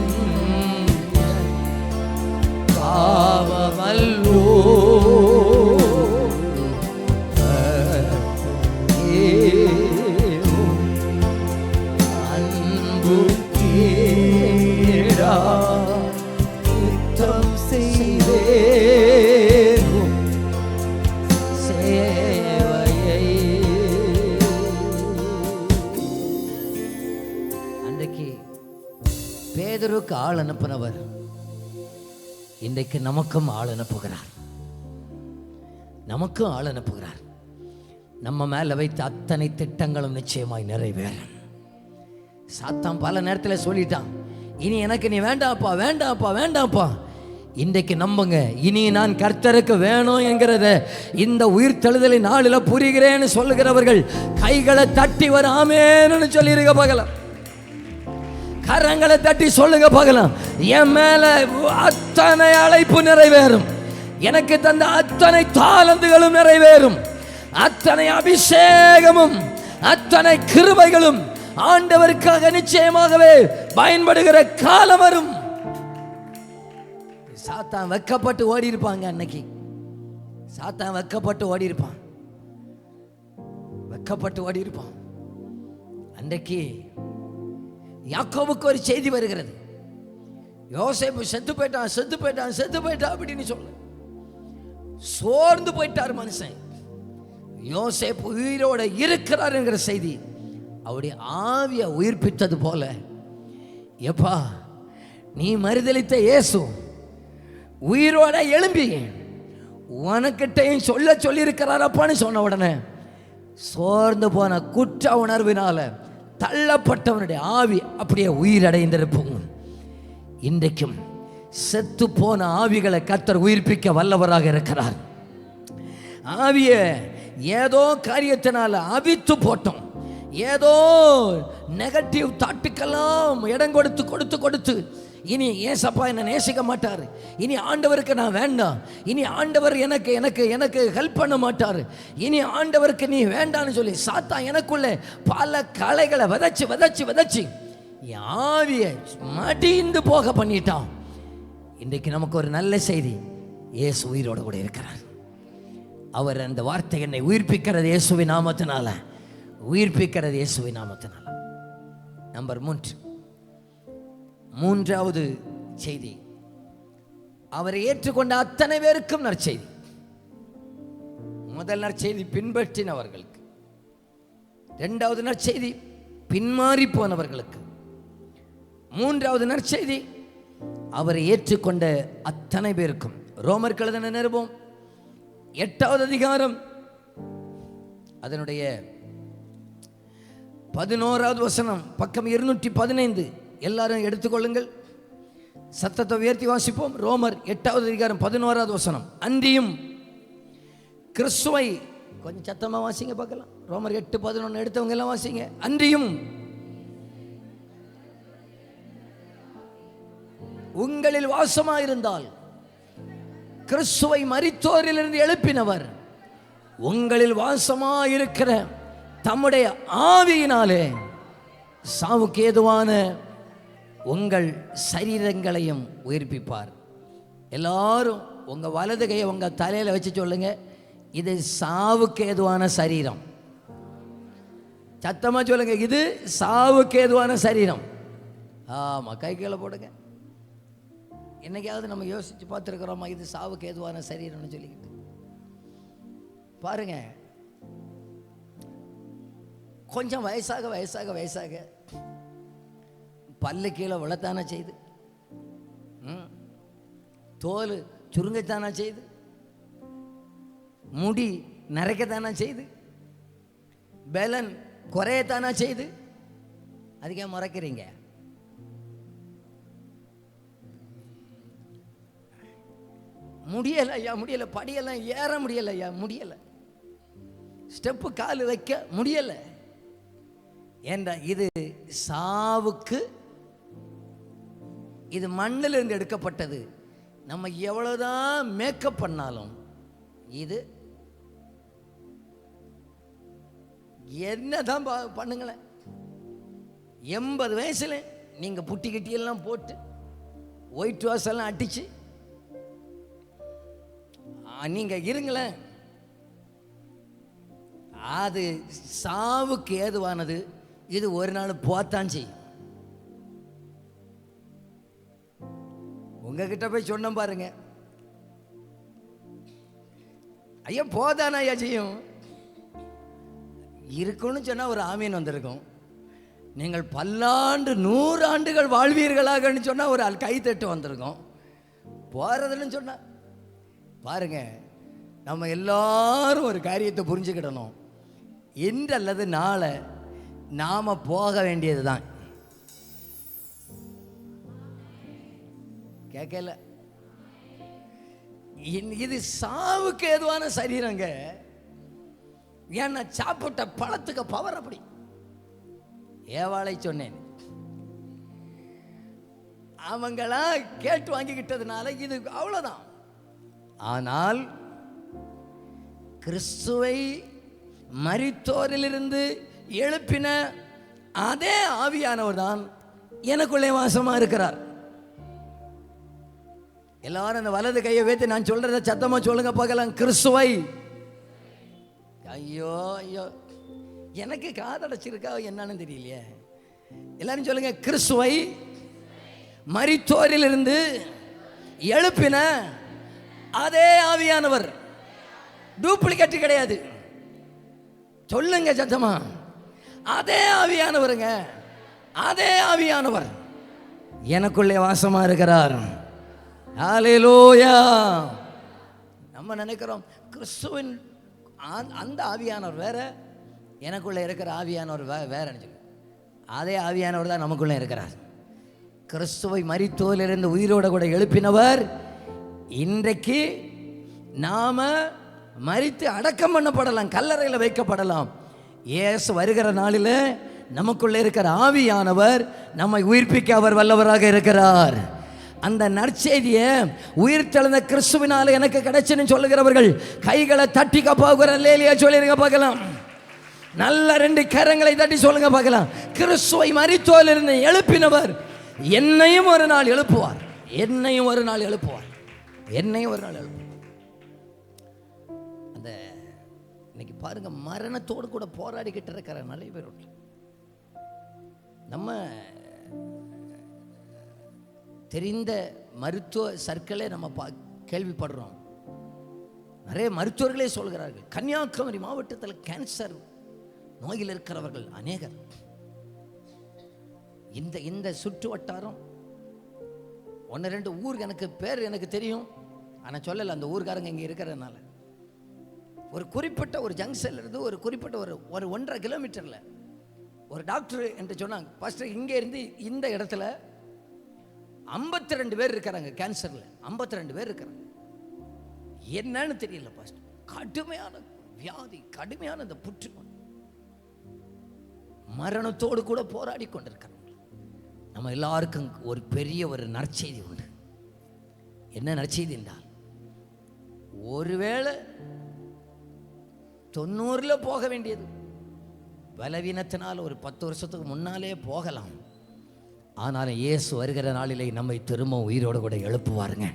பாவமல்லோ. யுத்தம் செய்வேரும் சேவையை. அன்றைக்கு பேதுருக்கு ஆள் அனுப்பினவர் இன்றைக்கு நமக்கும் ஆள் அனுப்புகிறார், நமக்கும் ஆள் அனுப்புகிறார். நம்ம மேல வைத்த அத்தனை திட்டங்களும் நிச்சயமாய் நிறைவேறும். சாத்தான் பல நேரத்தில் சொல்லிட்டான், இனி எனக்கு நீ வேண்டாப்பா வேண்டாப்பா வேண்டாப்பா. இன்றைக்கு நம்புங்க, இனி நான் கர்த்தருக்கு வேணும் என்கிறத இந்த உயிர் தழுதலை நாளில் புரிகிறேன்னு சொல்லுகிறவர்கள் கைகளை தட்டி வர ஆமேன்னு சொல்லிருக்க பார்க்கலாம். கரங்களை தட்டி சொல்லுங்க பார்க்கலாம், என் மேல அத்தனை அழைப்பு நிறைவேறும், எனக்கு தந்த அத்தனை தாளந்துகளும் நிறைவேறும், அத்தனை அபிஷேகமும் அத்தனை கிருபைகளும் ஆண்டவருக்காக நிச்சயமாகவே பயன்படுகிற காலம் வரும். சாத்தான் வெக்கப்பட்டு ஓடி இருப்பாங்க. அன்னைக்கு சாத்தான் வெக்கப்பட்டு ஓடி இருப்பான், வெக்கப்பட்டு ஓடி இருப்பான். அன்றைக்கு யாக்கோபுக்கு ஒரு செய்தி வருகிறது, யோசேப்பு செத்து போயிட்டான் செத்து போயிட்டான் செத்து போயிட்டான் அப்படின்னு சொல்ல சோர்ந்து போயிட்டார் மனுஷன். யோசேப்பு உயிரோட இருக்கிறார் என்கிற செய்தி அவருடைய ஆவியை உயிர்ப்பித்தது போல எப்பா நீ மறுதலித்த இயேசு உயிரோட எழும்பி உனக்கிட்டையும் சொல்லியிருக்கிறாரப்பான்னு சொன்ன உடனே சோர்ந்து போன குற்ற உணர்வினால தள்ளப்பட்டவனுடைய ஆவி அப்படியே உயிரடைந்திருப்போம். இன்றைக்கும் செத்து போன ஆவிகளை கர்த்தர் உயிர்ப்பிக்க வல்லவராக இருக்கிறார். ஆவிய ஏதோ காரியத்தினால அவித்து போட்டோம், ஏதோ நெகட்டிவ் தாட்டுக்கெல்லாம் இடம் கொடுத்து கொடுத்து கொடுத்து இனி ஏசப்பா என்னை நேசிக்க மாட்டார், இனி ஆண்டவருக்கு நான் வேண்டாம், இனி ஆண்டவர் எனக்கு எனக்கு எனக்கு ஹெல்ப் பண்ண மாட்டார், இனி ஆண்டவருக்கு நீ வேண்டான்னு சொல்லி சாத்தான் எனக்குள்ளே பல களைகளை விதைச்சு விதைச்சு விதைச்சு ஆவியை மடிந்து போக பண்ணிட்டான். இன்றைக்கு நமக்கு ஒரு நல்ல செய்தி, இயேசு உயிரோட கூட இருக்கிறார். அவர் அந்த வார்த்தை என்னை உயிர்ப்பிக்கிறது இயேசுவின் நாமத்தினால, உயிர்ப்பிக்கிறது இயேசுவின் நாமத்தினால. நம்பர் 3, மூன்றாவது செய்தி, அவரை ஏற்றுக்கொண்ட அத்தனை பேருக்கும் நற்செய்தி. முதல் நற்செய்தி பின்பற்றினவர்களுக்கு, இரண்டாவது நற்செய்தி பின்மாறி போனவர்களுக்கு, மூன்றாவது நற்செய்தி அவரை ஏற்றுக்கொண்ட அத்தனை பேருக்கும். ரோமருக்கு எழுதின நிருபம் 8வது அதிகாரம் அதனுடைய 11வது வசனம், பக்கம் 215. எல்லாரும் எடுத்துக்கொள்ளுங்கள், சத்தத்தை உயர்த்தி வாசிப்போம். ரோமர் 8வது அதிகாரம் 11வது வசனம். அன்றியும் கிறிஸ்துவை, கொஞ்சம் சத்தமா வாசிங்க பார்க்கலாம். ரோமர் 8:11 எடுத்தவங்க எல்லாம் வாசிங்க. அன்றியும் உங்களில் வாசமாயிருந்தால் கிறிஸ்துவை மரித்தோரிலிருந்து எழுப்பினவர் உங்களில் வாசமாயிருக்கிற தம்முடைய ஆவியினாலே சாவுக்கு ஏதுவான உங்கள் சரீரங்களையும் உயிர்ப்பிப்பார். எல்லாரும் உங்க வலது கையை உங்க தலையில வச்சு சொல்லுங்க, இது சாவுக்கு ஏதுவான சரீரம். சத்தமா சொல்லுங்க, இது சாவுக்கு ஏதுவான சரீரம். ஆமா, கை கீழே போடுங்க. என்னைக்காவது நம்ம யோசிச்சு பார்த்துருக்கிறோமா இது சாவுக்கு ஏதுவான சரீரம்னு சொல்லிக்கிட்டு? பாருங்க, கொஞ்சம் வயசாக வயசாக வயசாக பல்லு கீழே விழத்தானா செய்து, தோல் சுருங்கத்தானா செய்து, முடி நரைக்கத்தானா செய்து, பலன் குறையத்தானா செய்து. அதுக்கே மறைக்கிறீங்க? முடியலை ஐயா, முடியலை. படியெல்லாம் ஏற முடியலை ஐயா, முடியலை. ஸ்டெப்பு கால் வைக்க முடியலை. ஏண்டா இது சாவுக்கு, இது மண்ணில் இருந்து எடுக்கப்பட்டது. நம்ம எவ்வளவுதான் மேக்கப் பண்ணாலும் இது என்னதான் பண்ணுங்களேன். 80 வயசுல நீங்க புட்டி கட்டி எல்லாம் போட்டு ஒயிட் வாஷ் எல்லாம் அடிச்சு நீங்க இருங்களேன், அது சாவுக்கு ஏதுவானது. இது ஒரு நாள் போத்தான் செய்யும். உங்ககிட்ட போய் சொன்ன பாருங்க, ஐயா போதானா ஐயா செய்யும் இருக்குன்னு சொன்னா ஒரு ஆமீன் வந்திருக்கும். நீங்கள் பல்லாண்டு 100 ஆண்டுகள் வாழ்வீர்களாகன்னு சொன்னா ஒரு ஆள் கைத்தட்டு வந்திருக்கும். போறதுன்னு சொன்னா பாருங்க, நம்ம எல்லாரும் ஒரு காரியத்தை புரிஞ்சுக்கிடணும். இன்று அல்லது நாளை நாம போக வேண்டியது தான். கேட்கல? இது சாவுக்கு ஏதுவான சரீரங்க. ஏன்னா சாப்பிட்ட பழத்துக்கு பவர் அப்படி. ஏவாளை சொன்னேன், அவங்களா கேட்டு வாங்கிக்கிட்டதுனால இது அவ்வளவுதான். ஆனால் கிறிஸ்துவை மரித்தோரிலிருந்து எழுப்பின அதே ஆவியானவர் தான் எனக்குள்ளே வாசமா இருக்கிறார். எல்லாரும் அந்த வலது கையை வைத்து நான் சொல்றத சத்தமா சொல்லுங்க பார்க்கலாம். கிறிஸ்துவை. ஐயோ ஐயோ, எனக்கு காதடைச்சிருக்கா என்னன்னு தெரியலையே. எல்லாரும் சொல்லுங்க, கிறிஸ்துவை மரித்தோரிலிருந்து எழுப்பின அதே ஆவியானவர். டூப்ளிகேட் கிடையாது. சொல்லுங்க சத்தமா, அதே ஆவியானவருங்க, அதே ஆவியானவர். எனக்குள்ளே வாசமா இருக்கிறார். ஹல்லேலூயா. நம்ம நினைக்கிறோம் கிறிஸ்துவின் அந்த ஆவியானவர் வேற, எனக்குள்ளே இருக்கிற ஆவியானவர் வேற. அதே ஆவியானவர் தான் நமக்குள்ளே இருக்கிறார். கிறிஸ்துவை மரித்தோரிலிருந்து உயிரோடு கூட எழுப்பினவர் இன்றைக்கு நாம மரித்து அடக்கம் பண்ணப்படலாம், கல்லறையில் வைக்கப்படலாம். இயேசு வருகிற நாளில் நமக்குள்ளே இருக்கிற ஆவியானவர் நம்மை உயிர்ப்பிக்க அவர் வல்லவராக இருக்கிறார். அந்த நற்செய்தியை உயிர்த்தெழுந்த கிறிஸ்துவினால எனக்கு கிடைச்சுன்னு சொல்லுகிறவர்கள் கைகளை தட்டி போகிற லேலியா சொல்லிருங்க பார்க்கலாம். நல்ல 2 கரங்களை தட்டி சொல்லுங்க பார்க்கலாம். கிறிஸ்துவை மரித்தோரிலிருந்து எழுப்பினவர் என்னையும் ஒரு நாள் எழுப்புவார். என்னையும் ஒரு நாள் எழுப்புவார். என்னையும் ஒரு நாள் எழுப்புவார். அந்த இன்னைக்கு பாருங்க, மரணத்தோடு கூட போராடிக்கிட்டு இருக்கிற நிறைய பேர் உண்டு. நம்ம தெரிந்த மருத்துவ சர்க்கிளே நம்ம கேள்விப்படுறோம். நிறைய மருத்துவர்களே சொல்கிறார்கள், கன்னியாகுமரி மாவட்டத்தில் கேன்சர் நோயில் இருக்கிறவர்கள் அநேகர். இந்த சுற்று வட்டாரம் 1-2 ஊர் எனக்கு பேர் எனக்கு தெரியும், ஆனால் சொல்லலை. அந்த ஊர்காரங்க இங்கே இருக்கிறதுனால ஒரு குறிப்பிட்ட ஒரு ஜங்ஷன்ல இருந்து ஒரு குறிப்பிட்ட ஒரு 1.5 கிலோமீட்டரில் ஒரு டாக்டர் என்று சொன்னாங்க, பாஸ்டர் இங்கே இருந்து இந்த இடத்துல 52 பேர் இருக்கிறாங்க கேன்சரில். 52 பேர் இருக்கிறாங்க. என்னன்னு தெரியல பாஸ்டர், கடுமையான வியாதி, கடுமையான இந்த புற்றுநோய், மரணத்தோடு கூட போராடி கொண்டிருக்கிறாங்க. நம்ம எல்லாருக்கும் ஒரு பெரிய ஒரு நற்செய்தி உண்டு. என்ன நற்செய்தி என்றால், ஒருவேளை 90 போக வேண்டியது பலவீனத்தினால் ஒரு 10 வருஷத்துக்கு முன்னாலே போகலாம். ஆனாலும் இயேசு வருகிற நாளிலே நம்மை திரும்ப உயிரோடு கூட எழுப்புவாருங்க.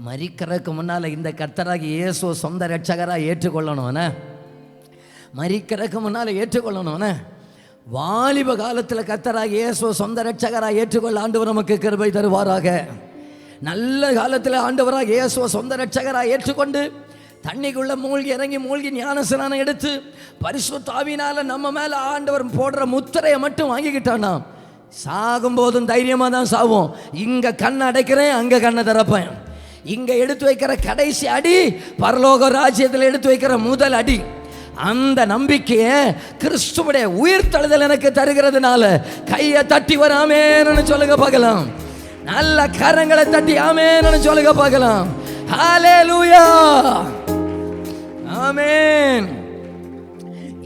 மரிக்கிறதுக்கு முன்னால் இந்த கர்த்தராகி இயேசு சொந்த ரட்சகராக ஏற்றுக்கொள்ளணும்னா, மரிக்கிறதுக்கு முன்னால் ஏற்றுக்கொள்ளணும்னா, வாலிப காலத்தில் கர்த்தராகி இயேசு சொந்த ரட்சகராக ஏற்றுக்கொள்ள ஆண்டவர் நமக்கு கிருபை தருவாராக. நல்ல காலத்தில் ஆண்டவராக இயேசு சொந்த ரட்சகராக ஏற்றுக்கொண்டு தண்ணிக்குள்ள மூழ்கி ஞானஸ்நானம் எடுத்து பரிசுத்த ஆவியினால நம்ம மேல ஆண்டவர் போடுற முத்திரையை மட்டும் வாங்கிக்கிட்டானா, சாகும் போதும் தைரியமா தான் சாவோம். இங்க கண்ணை அடைக்கிறேன், அங்க கண்ணை திறப்பேன். இங்க எடுத்து வைக்கிற கடைசி அடி பரலோக ராஜ்யத்தில் எடுத்து வைக்கிற முதல் அடி. அந்த நம்பிக்கையை கிறிஸ்துவுடைய உயிர்த்தெழுதல் எனக்கு தருகிறதுனால கையை தட்டி வராமேன்னு சொல்லுங்க பார்க்கலாம். நல்ல கரங்களை தட்டி ஆமேன்னு சொல்லுங்க பார்க்கலாம். ஹல்லேலூயா, ஆமென்.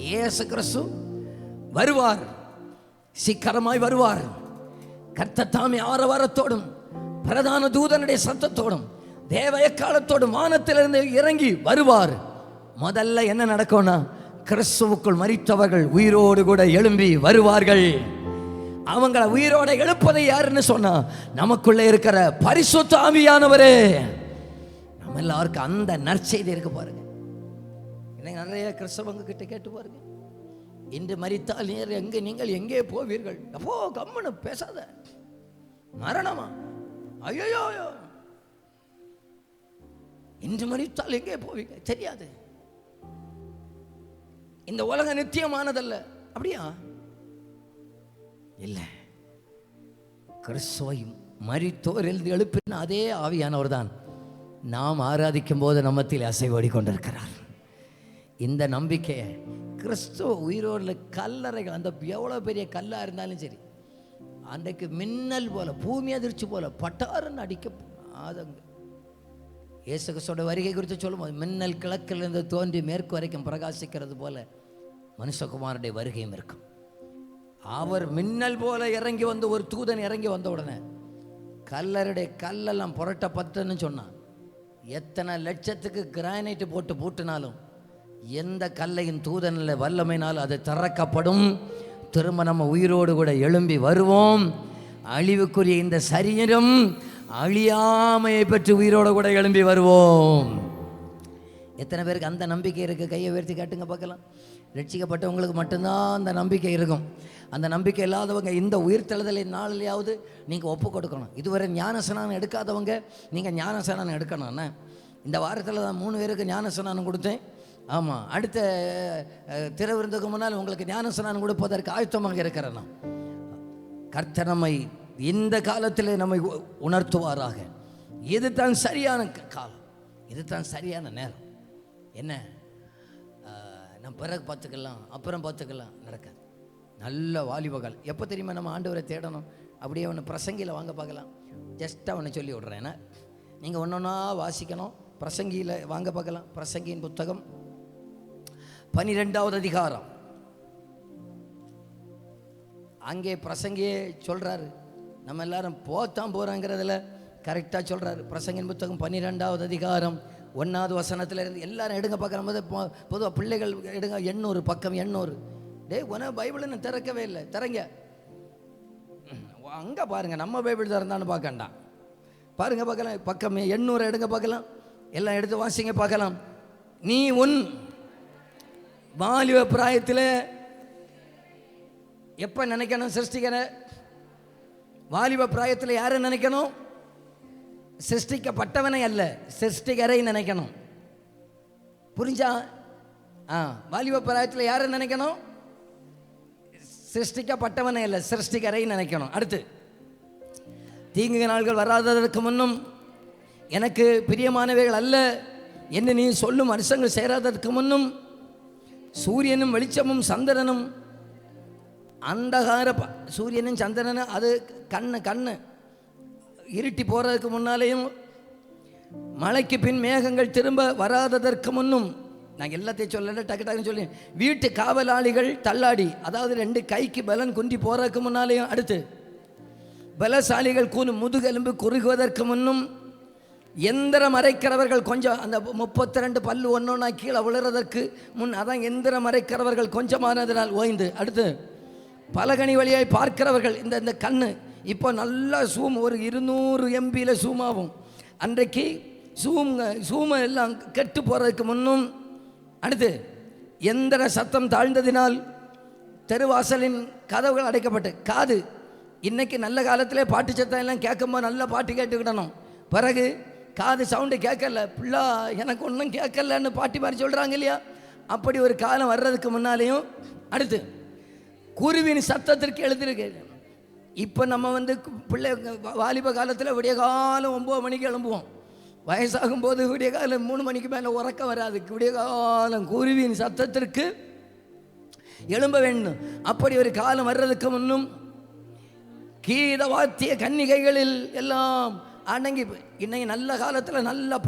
இயேசு கிறிஸ்து வருவார், சீக்கிரமாய் வருவார். கர்த்தர் தாமே ஆரவாரத்தோடும் பிரதான தூதனுடைய சத்தத்தோடும் தேவ எக்காலத்தோடும் வானத்திலிருந்து இறங்கி வருவார். முதல்ல என்ன நடக்கும்னா, கிறிஸ்துவுக்குள் மரித்தவர்கள் உயிரோடு கூட எழும்பி வருவார்கள். அவங்களை உயிரோட எழுப்பதை யாருன்னு சொன்னா, நமக்குள்ளே இருக்கிற பரிசுத்த ஆவியானவரே. நம்ம எல்லாருக்கும் அந்த நற்செய்தி இருக்கு பாருங்க. நிறைய கிறிஸ்தவங்க கிட்ட கேட்டு பாருங்க, இன்று மரித்தால் நீங்கள் எங்கே போவீர்கள்? அப்போ கம்முன்னு பேசாத, மரணமா, ஐயோ இன்று மரித்தால் எங்கே போவீங்க? தெரியாது. இந்த உலகம் நித்தியமானதல்ல. அப்படியா? இல்லை. கிறிஸ்துவை மரித்தோர் எழுப்பின அதே ஆவியானவர் தான் நாம் ஆராதிக்கும் போது நம்மத்தில் அசைவோடி கொண்டிருக்கிறார். இந்த நம்பிக்கையை கிறிஸ்துவ உயிரோடு கல்லறைகள், அந்த எவ்வளோ பெரிய கல்லாக இருந்தாலும் சரி, அன்றைக்கு மின்னல் போல, பூமி அதிர்ச்சி போல பட்டாருன்னு அடிக்க ஆதங்க. இயேசு கிறிஸ்துவோட வருகை குறித்து சொல்லும்போது, மின்னல் கிழக்கிலிருந்து தோன்றி மேற்கு வரைக்கும் பிரகாசிக்கிறது போல மனுஷகுமாரனுடைய வருகையும் இருக்கும். அவர் மின்னல் போல இறங்கி வந்து, ஒரு தூதன் இறங்கி வந்த உடனே கல்லறையுடைய கல்லெல்லாம் புரட்டப்பட்டுன்னு சொன்னான். எத்தனை லட்சத்துக்கு கிரானைட்டு போட்டு பூட்டினாலும் எந்த கல்லையும் தூதனில் வல்லமையினால் அது திறக்கப்படும். திரும்ப நம்ம உயிரோடு கூட எழும்பி வருவோம். அழிவுக்குரிய இந்த சரீரம் அழியாமையை பெற்று உயிரோடு கூட எழும்பி வருவோம். எத்தனை பேருக்கு அந்த நம்பிக்கை இருக்குது? கையை உயர்த்தி காட்டுங்க பார்க்கலாம். ரட்சிக்கப்பட்டவங்களுக்கு மட்டும்தான் அந்த நம்பிக்கை இருக்கும். அந்த நம்பிக்கை இல்லாதவங்க இந்த உயிர்த்தெழுதலின் நாளிலேயாவது நீங்கள் ஒப்பு கொடுக்கணும். இதுவரை ஞானஸ்நானம் எடுக்காதவங்க நீங்கள் ஞானஸ்நானம் எடுக்கணும்னா, இந்த வாரத்தில் தான் 3 பேருக்கு ஞானஸ்நானம் கொடுத்தேன். ஆமாம், அடுத்த திறவிருந்துக்கு முன்னால் உங்களுக்கு ஞானஸ்நானம் கொடுப்பதற்கு ஆயத்தமாக இருக்கிறேன். கர்த்தர் நம்மை இந்த காலத்தில் நம்மை உணர்த்துவாராக. இதுதான் சரியான காலம், இதுதான் சரியான நேரம். என்ன நம்ம பிறகு பார்த்துக்கலாம், அப்புறம் பார்த்துக்கலாம், நடக்காது. நல்ல வாலிபகால். எப்போ தெரியுமா நம்ம ஆண்டவரை தேடணும்? அப்படியே அவனை பிரசங்கியில் வாங்க பார்க்கலாம். ஜஸ்ட் அவனை சொல்லி விட்றேன். ஏன்னா நீங்கள் ஒன்று ஒன்றா வாசிக்கணும். பிரசங்கியில் வாங்க பார்க்கலாம். பிரசங்கியின் புத்தகம் 12வது அதிகாரம். அங்கே பிரசங்கியே சொல்கிறாரு, நம்ம எல்லாரும் போத்தான் போகிறாங்கிறதுல கரெக்டாக சொல்கிறாரு. பிரசங்கின் புத்தகம் 12வது அதிகாரம் 1வது வசனத்தில் இருந்து எல்லாரும் எடுங்க பார்க்குற போது பொதுவாக பிள்ளைகள் எடுங்க 800 பக்கம் 800. உன பைபிள்னு திறக்கவே இல்லை, திறங்க அங்கே பாருங்கள். நம்ம பைபிள் திறந்தான்னு பார்க்கண்டாம், பாருங்கள் பார்க்கலாம். பக்கம் 800 எடுங்க பார்க்கலாம். எல்லாம் எடுத்து வாசிங்க பார்க்கலாம். நீ உன் வாலிப பிராயத்தில் எப்போ நினைக்கணும்? சிருஷ்டிக்கிற வாலிப பிராயத்தில் யாரை நினைக்கணும்? சிருஷ்டிக்கப்பட்டவனை அல்ல, சிருஷ்டிகரை நினைக்கணும். புரிஞ்சா? வாலிப பிராயத்தில் யாரை நினைக்கணும்? சிருஷ்டிக்கப்பட்டவனை அல்ல, சிருஷ்டிகரை நினைக்கணும். அடுத்து, தீங்கு நாள்கள் வராததற்கு முன்னும் எனக்கு பிரியமானவைகள் அல்ல என்று நீ சொல்லும் வருஷங்கள் சேராததற்கு முன்னும் சூரியனும் வெளிச்சமும் சந்திரனும் அந்தகார சூரியனும் சந்திரனும் அது கண்ணு இருட்டி போகிறதுக்கு முன்னாலேயும் மழைக்கு பின் மேகங்கள் திரும்ப வராததற்கு முன்னும், நாங்கள் எல்லாத்தையும் சொல்லல, டக்கு டக்குன்னு சொல்லி, வீட்டு காவலாளிகள் தள்ளாடி, அதாவது 2 கைக்கு பலன் குந்தி போகிறதுக்கு முன்னாலேயும், அடுத்து பலசாலிகள் முதுகெலும்பு குறுகுவதற்கு முன்னும், எந்திரம் அரைக்கிறவர்கள் கொஞ்சம் அந்த 32 பல்லு ஒன்றொன்னா கீழே விழுறதற்கு முன், அதான் எந்திரம் அரைக்கிறவர்கள் கொஞ்சமானதினால் ஓய்ந்து, அடுத்து பலகனி வழியாய் பார்க்கிறவர்கள், இந்த கண்ணு இப்போ நல்லா சூம் ஒரு 200 MBயில் சூமாகும். அன்றைக்கு சூமை எல்லாம் கெட்டு போகிறதுக்கு முன்னும், அடுத்து எந்திர சத்தம் தாழ்ந்ததினால் தெருவாசலின் கதவுகள் அடைக்கப்பட்டு, காது இன்னைக்கு நல்ல காலத்திலே பாட்டு சத்தம் எல்லாம் கேட்கும்போது நல்ல பாட்டு கேட்டுக்கிடணும். பிறகு காது சவுண்டு கேட்கல, பிள்ளா எனக்கு ஒன்றும் கேட்கலன்னு பாட்டி மாதிரி சொல்கிறாங்க இல்லையா? அப்படி ஒரு காலம் வர்றதுக்கு முன்னாலேயும், அடுத்து குருவின் சத்தத்திற்கு எழுதிருக்கு. இப்போ நம்ம பிள்ளை வாலிப காலத்தில் விடிய காலம் 9 மணிக்கு எழும்புவோம். வயசாகும் போது விடிய காலம் 3 மணிக்கு மேலே உறக்கம் வராது. விடிய காலம் குருவின் சத்தத்திற்கு எழும்ப வேண்டும். அப்படி ஒரு காலம் வர்றதுக்கு முன்னும் கீத வாத்திய கன்னிகைகளில் எல்லாம் அடங்கி, இன்னைக்கு நல்ல காலத்தில் நல்ல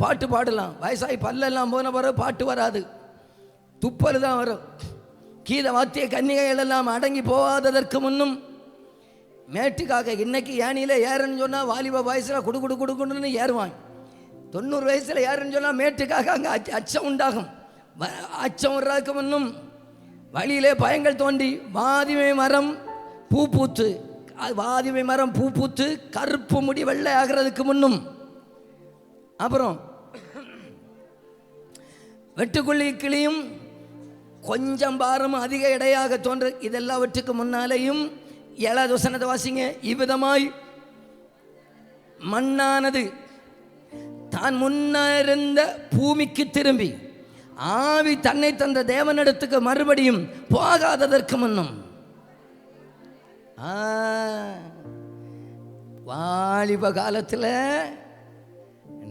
பாட்டு பாடலாம். வயசாகி பல்லெல்லாம் போன பிறகு பாட்டு வராது, துப்பல் தான் வரும். கீத வாத்திய கன்னிகைகள் எல்லாம் அடங்கி போகாததற்கு முன்னும் மேட்டுக்காக, இன்னைக்கு ஏனியில் ஏறுன்னு சொன்னால் வாலிப வயசில் குடுக்குன்னு ஏறுவாங்க. 90 வயசில் ஏறுன்னு சொன்னால் மேட்டுக்காக அங்கே அச்சம் உண்டாகும். அச்சம் வர்றதுக்கு முன்னும் வழியிலே பயங்கள் தோண்டி வாதிமை மரம் பூ பூத்து கருப்பு முடி வெள்ளை ஆகிறதுக்கு முன்னும், அப்புறம் வெட்டுக்குள்ளி கிளியும் கொஞ்சம் பாரம் அதிக எடையாக தோன்ற, இதெல்லாவற்றுக்கு முன்னாலேயும் 7வது வசனத்தை வாசிங்க. இவ்விதமாய் மண்ணானது தான் முன்னிருந்த பூமிக்கு திரும்பி ஆவி தன்னை தந்த தேவனிடத்துக்கு மறுபடியும் போகாததற்கு முன்னும், வாலிப காலத்தில்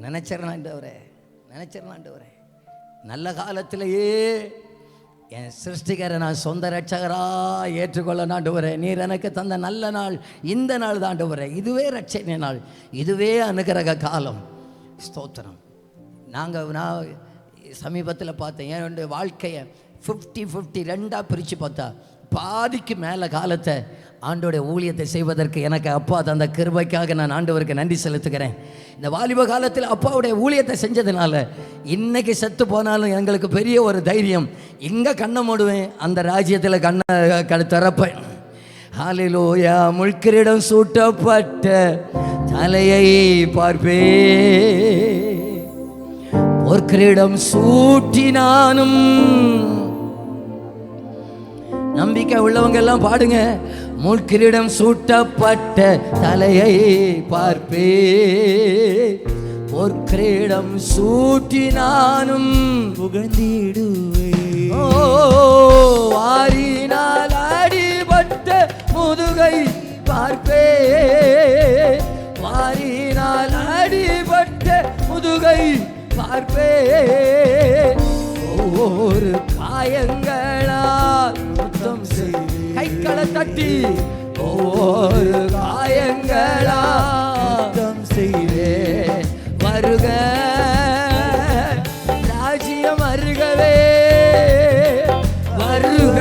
நினைச்சிடலாண்டவரே, நல்ல காலத்திலேயே என் சிருஷ்டிகரை நான் சொந்த ரட்சகரா ஏற்றுக்கொள்ள ஆண்டவரே. நீர் எனக்கு தந்த நல்ல நாள் இந்த நாள் தான் ஆண்டவரே. இதுவே ரட்சணை நாள், இதுவே அனுகிரக காலம். ஸ்தோத்திரம். நான் சமீபத்தில் பார்த்தேன், என்னுடைய வாழ்க்கையை 50-50 2ஆக பிரித்து பார்த்தா, பாதிக்கு மேலே காலத்தை ஆண்டோடைய ஊழியத்தை செய்வதற்கு எனக்கு அப்பா தந்த கிருபைக்காக நான் ஆண்டவருக்கு நன்றி செலுத்துகிறேன். இந்த வாலிப காலத்தில் அப்பாவுடைய ஊழியத்தை செஞ்சதுனால இன்னைக்கு செத்து போனாலும் எங்களுக்கு பெரிய ஒரு தைரியம். இங்கே கண்ணை மூடுவேன், அந்த ராஜ்யத்தில் கண்ணை திறப்பேன். ஹல்லேலூயா. முள்கிரீடம் சூட்டப்பட்ட தலையை பார்ப்பே, பொற்கிரீடம் சூட்டினானும். நம்பிக்கை உள்ளவங்க எல்லாம் பாடுங்க. முள்கிரீடம் சூட்டப்பட்ட தலையை பார்ப்பே, பொற்கிரீடம் சூட்டினானும் புகழ்ந்திடுவே. வாரினால் அடிபட்ட முதுகை பார்ப்பே, வாரினால் அடிபட்ட முதுகை பார்ப்பே, ஒவ்வொரு காயங்களால் சுத்தம் செய்து கைகளை தட்டி ஒவ்வொரு காயங்களால் சுத்தம் செய்தே. வருக ராஜ்யம் வருகவே, வருக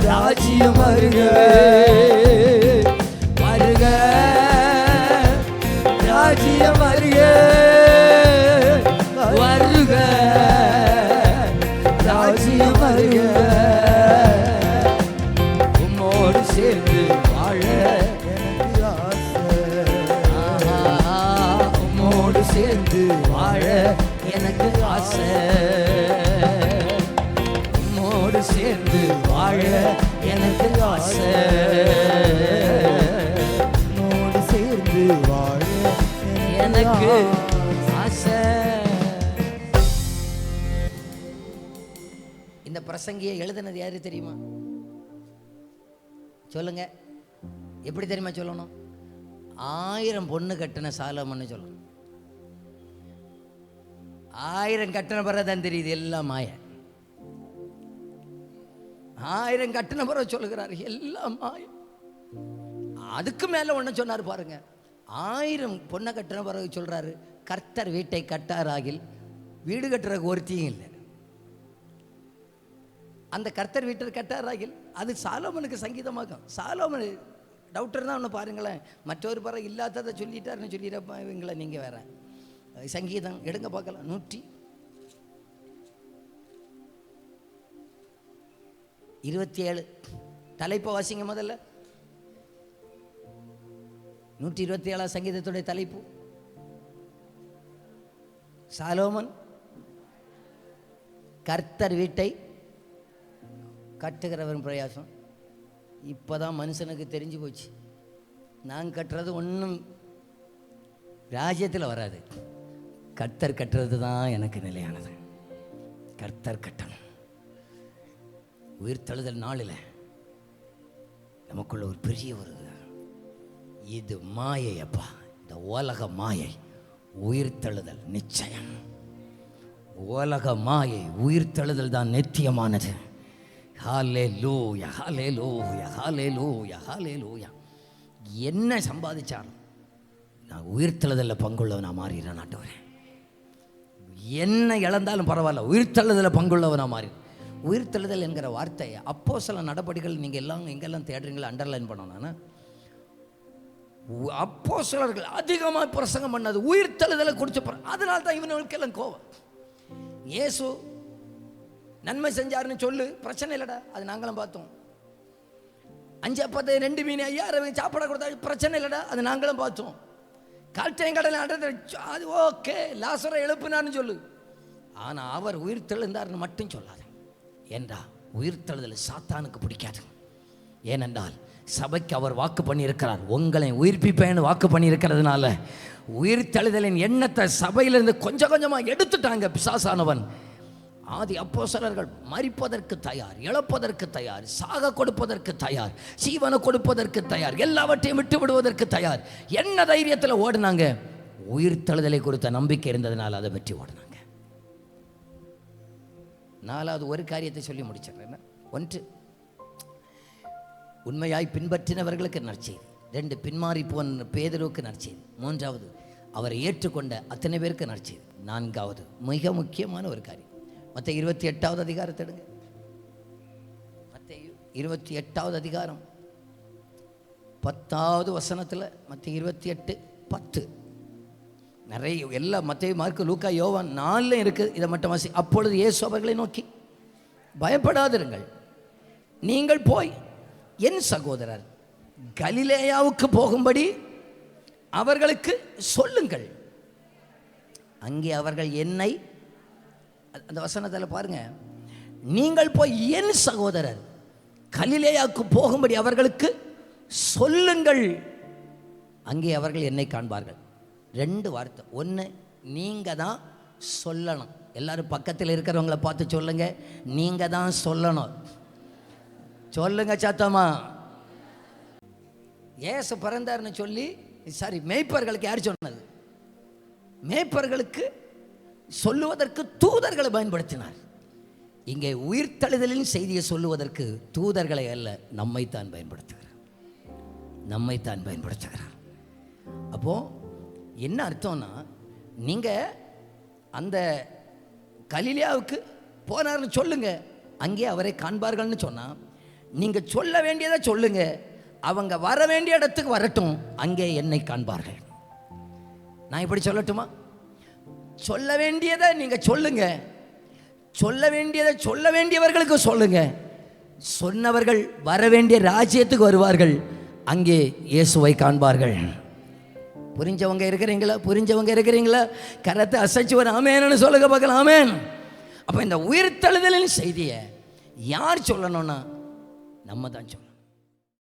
ராஜ்யம் வருகவே, வருக ராஜ்யம் வருக, வருக ராஜ்யம் வருக. உம்மோடு சேர்ந்து வாழ எனக்கு ஆசை, உம்மோடு சேர்ந்து வாழ எனக்கு ஆசை, உம்மோடு சேர்ந்து வாழ எனக்கு ஆசை, உம்மோடு சேர்ந்து வாழ எனக்கு ஆசை. இந்த பிரசங்கியை எழுதினது யாரு தெரியுமா? சொல்லுங்க. எப்படி தெரியுமா சொல்லணும்? 1000 பொண்ணு கட்டின சாலமன்னு சொல்லணும். 1000 கட்டின பிறகு தான் தெரியுது எல்லாம் மாய. 1000 கட்டின பிறகு சொல்லுகிறார் எல்லாம் மாய. அதுக்கு மேல ஒண்ணு சொன்னார் பாருங்க. 1000 பொண்ணை கட்டின பிறகு சொல்றாரு, கர்த்தர் வீட்டை கட்டாராகில் வீடு கட்டுறதுக்கு ஒருத்தியும் இல்லை. அந்த கர்த்தர் வீட்டை கட்டாராகில் அது சாலோமனுக்கு சங்கீதமாகும். சாலோமன் டவுட்டர் தான் ஒன்று பாருங்களேன். மற்றொரு பிறகு இல்லாததை சொல்லிட்டாருன்னு சொல்லிடுறப்ப இவங்களை நீங்கள் வேற சங்கீதம் எடுங்க பார்க்கலாம். 127 தலைப்பை வாசிங்க முதல்ல. 127 சங்கீதத்துடைய தலைப்பு சாலோமன் கர்த்தர் வீட்டை கட்டுகிறவன் பிரயாசம். இப்போதான் மனுஷனுக்கு தெரிஞ்சு போச்சு, நான் கட்டுறது ஒன்றும் ராஜ்யத்தில் வராது, கர்த்தர் கட்டுறது தான் எனக்கு நிலையானது. கர்த்தர் கட்டணும். உயிர்த்தெழுதல் நாளில் நமக்குள்ள ஒரு பெரிய ஒரு இது மாயை அப்பா, இந்த உலக மாயை. உயிர்த்தெழுதல் நிச்சயம். உலக மாயை, உயிர்த்தெழுதல் தான் நித்தியமானது. ஹல்லேலூயா, ஹல்லேலூயா, ஹல்லேலூயா, ஹல்லேலூயா. என்ன சம்பாதிச்சாலும் நான் உயிர்த்தெழுதலில் பங்குள்ளவனா மாறிடுறேன் ஆண்டவரே. என்ன இழந்தாலும் பரவாயில்ல, உயிர்த்தெழுதலில் பங்குள்ளவனா மாறி. உயிர்த்தெழுதல் என்கிற வார்த்தையை அப்போஸ்தல நடபடிகள் நீங்கள் எல்லாம் எங்கெல்லாம் தேடுறீங்களோ அண்டர்லைன் பண்ணணும். அப்போஸ்தலர்கள் அதிகமாக பிரசங்கம் பண்ணது உயிர்த்தெழுதலை குறித்து. அதனால தான் இவனுக்கெல்லாம் கோவம். இயேசு நன்மை செஞ்சாருன்னு சொல்லு, பிரச்சனை இல்லைடா, அது நாங்களும் பார்த்தோம். 5 அப்பத்தை 2 மீன் 5000 சாப்பிட கொடுத்தா பிரச்சனை இல்லைடா, அது நாங்களும் பார்த்தோம். கால்டையும் கடலை அது ஓகே, லாசரை எழுப்புனான்னு சொல்லு. ஆனால் அவர் உயிர்த்தெழுந்தார்னு மட்டும் சொல்லாது. ஏண்டா உயிர்த்தெழுதல் சாத்தானுக்கு பிடிக்காது. ஏனென்றால் சபைக்கு அவர் வாக்கு பண்ணியிருக்கிறார், உங்களை உயிர்ப்பிப்பேன்னு வாக்கு பண்ணியிருக்கிறதுனால உயிர்த்தெழுதலின் எண்ணத்தை சபையிலிருந்து கொஞ்சம் கொஞ்சமாக எடுத்துட்டாங்க பிசாசானவன். ஆதி அப்போஸ்தலர்கள் மரிப்பதற்கு தயார், இழப்பதற்கு தயார், சாக கொடுப்பதற்கு தயார், ஜீவனை கொடுப்பதற்கு தயார், எல்லாவற்றையும் விட்டு விடுவதற்கு தயார். என்ன தைரியத்தில் ஓடினாங்க? உயிர்த்தெழுதலை குறித்த நம்பிக்கை இருந்ததுனால அதை பற்றி ஓடினாங்க. 4வது ஒரு காரியத்தை சொல்லி முடிச்சிடுறேன். 1, உண்மையாய் பின்பற்றினவர்களுக்கு நற்செய்தி. 2, பின்மாறி போன பேதுருவுக்கு நற்செய்தி. 3வது, அவரை ஏற்றுக்கொண்ட அத்தனை பேருக்கு நற்செய்தி. 4வது மிக முக்கியமான ஒரு காரியம், மத்தேயு 28வது அதிகாரத்தை எடுங்க. மத்தேயு 28வது அதிகாரம் 10வது வசனத்தில், மத்தேயு 28:10. நிறைய எல்லாம் மத்தேயு, மார்க்கு, லூக்கா, யோவான் 4 இருக்குது. இதை மட்டும் வாசி. அப்பொழுது இயேசு அவர்களை நோக்கி, பயப்படாதிருங்கள், நீங்கள் போய் என் சகோதரர் கலிலேயாவுக்கு போகும்படி அவர்களுக்கு சொல்லுங்கள், அங்கே அவர்கள் என்னை, அந்த வசனத்தில் பாருங்க, நீங்கள் போய் என் சகோதரர் கலிலேயாவுக்கு போகும்படி அவர்களுக்கு சொல்லுங்கள், அங்கே அவர்கள் என்னை காண்பார்கள். 2 வார்த்தை. 1, நீங்க தான் சொல்லணும். எல்லாரும் பக்கத்தில் இருக்கிறவங்கள பார்த்து சொல்லுங்க, நீங்க தான் சொல்லணும். சொல்லுங்க சத்தமா, இயேசு பிறந்தார்னு சொல்லி மேய்ப்பர்களுக்கு யார் சொன்னது? மேய்ப்பர்களுக்கு சொல்லுவதற்கு தூதர்களை பயன்படுத்தினார். இங்கே உயிர்த்தெழுதலின் செய்தியை சொல்லுவதற்கு தூதர்களை அல்ல, நம்மைத்தான் பயன்படுத்துகிறார். அப்போ என்ன அர்த்தம்னா, நீங்க அந்த கலிலேயாவுக்கு போனார்னு சொல்லுங்க, அங்கே அவரை காண்பார்கள்னு சொன்னா, நீங்க சொல்ல வேண்டியதை சொல்லுங்க, அவங்க வர வேண்டிய இடத்துக்கு வரட்டும், அங்கே என்னை காண்பார்கள். நான் இப்படி சொல்லட்டுமா? சொல்ல வேண்டியதை நீங்க சொல்லுங்க, சொல்ல வேண்டியதை சொல்ல வேண்டியவர்களுக்கு சொல்லுங்க, சொன்னவர்கள் வர வேண்டிய ராஜ்யத்துக்கு வருவார்கள், அங்கே இயேசுவை காண்பார்கள். புரிஞ்சவங்க இருக்கிறீங்களா? கரத்தை அசைச்சு ஒரு ஆமேன்னு சொல்லுங்க பார்க்கலாம். ஆமேன். அப்ப இந்த உயிர்த்தெழுதலின் செய்தியை யார் சொல்லணும்னா நம்ம தான் சொல்லணும்.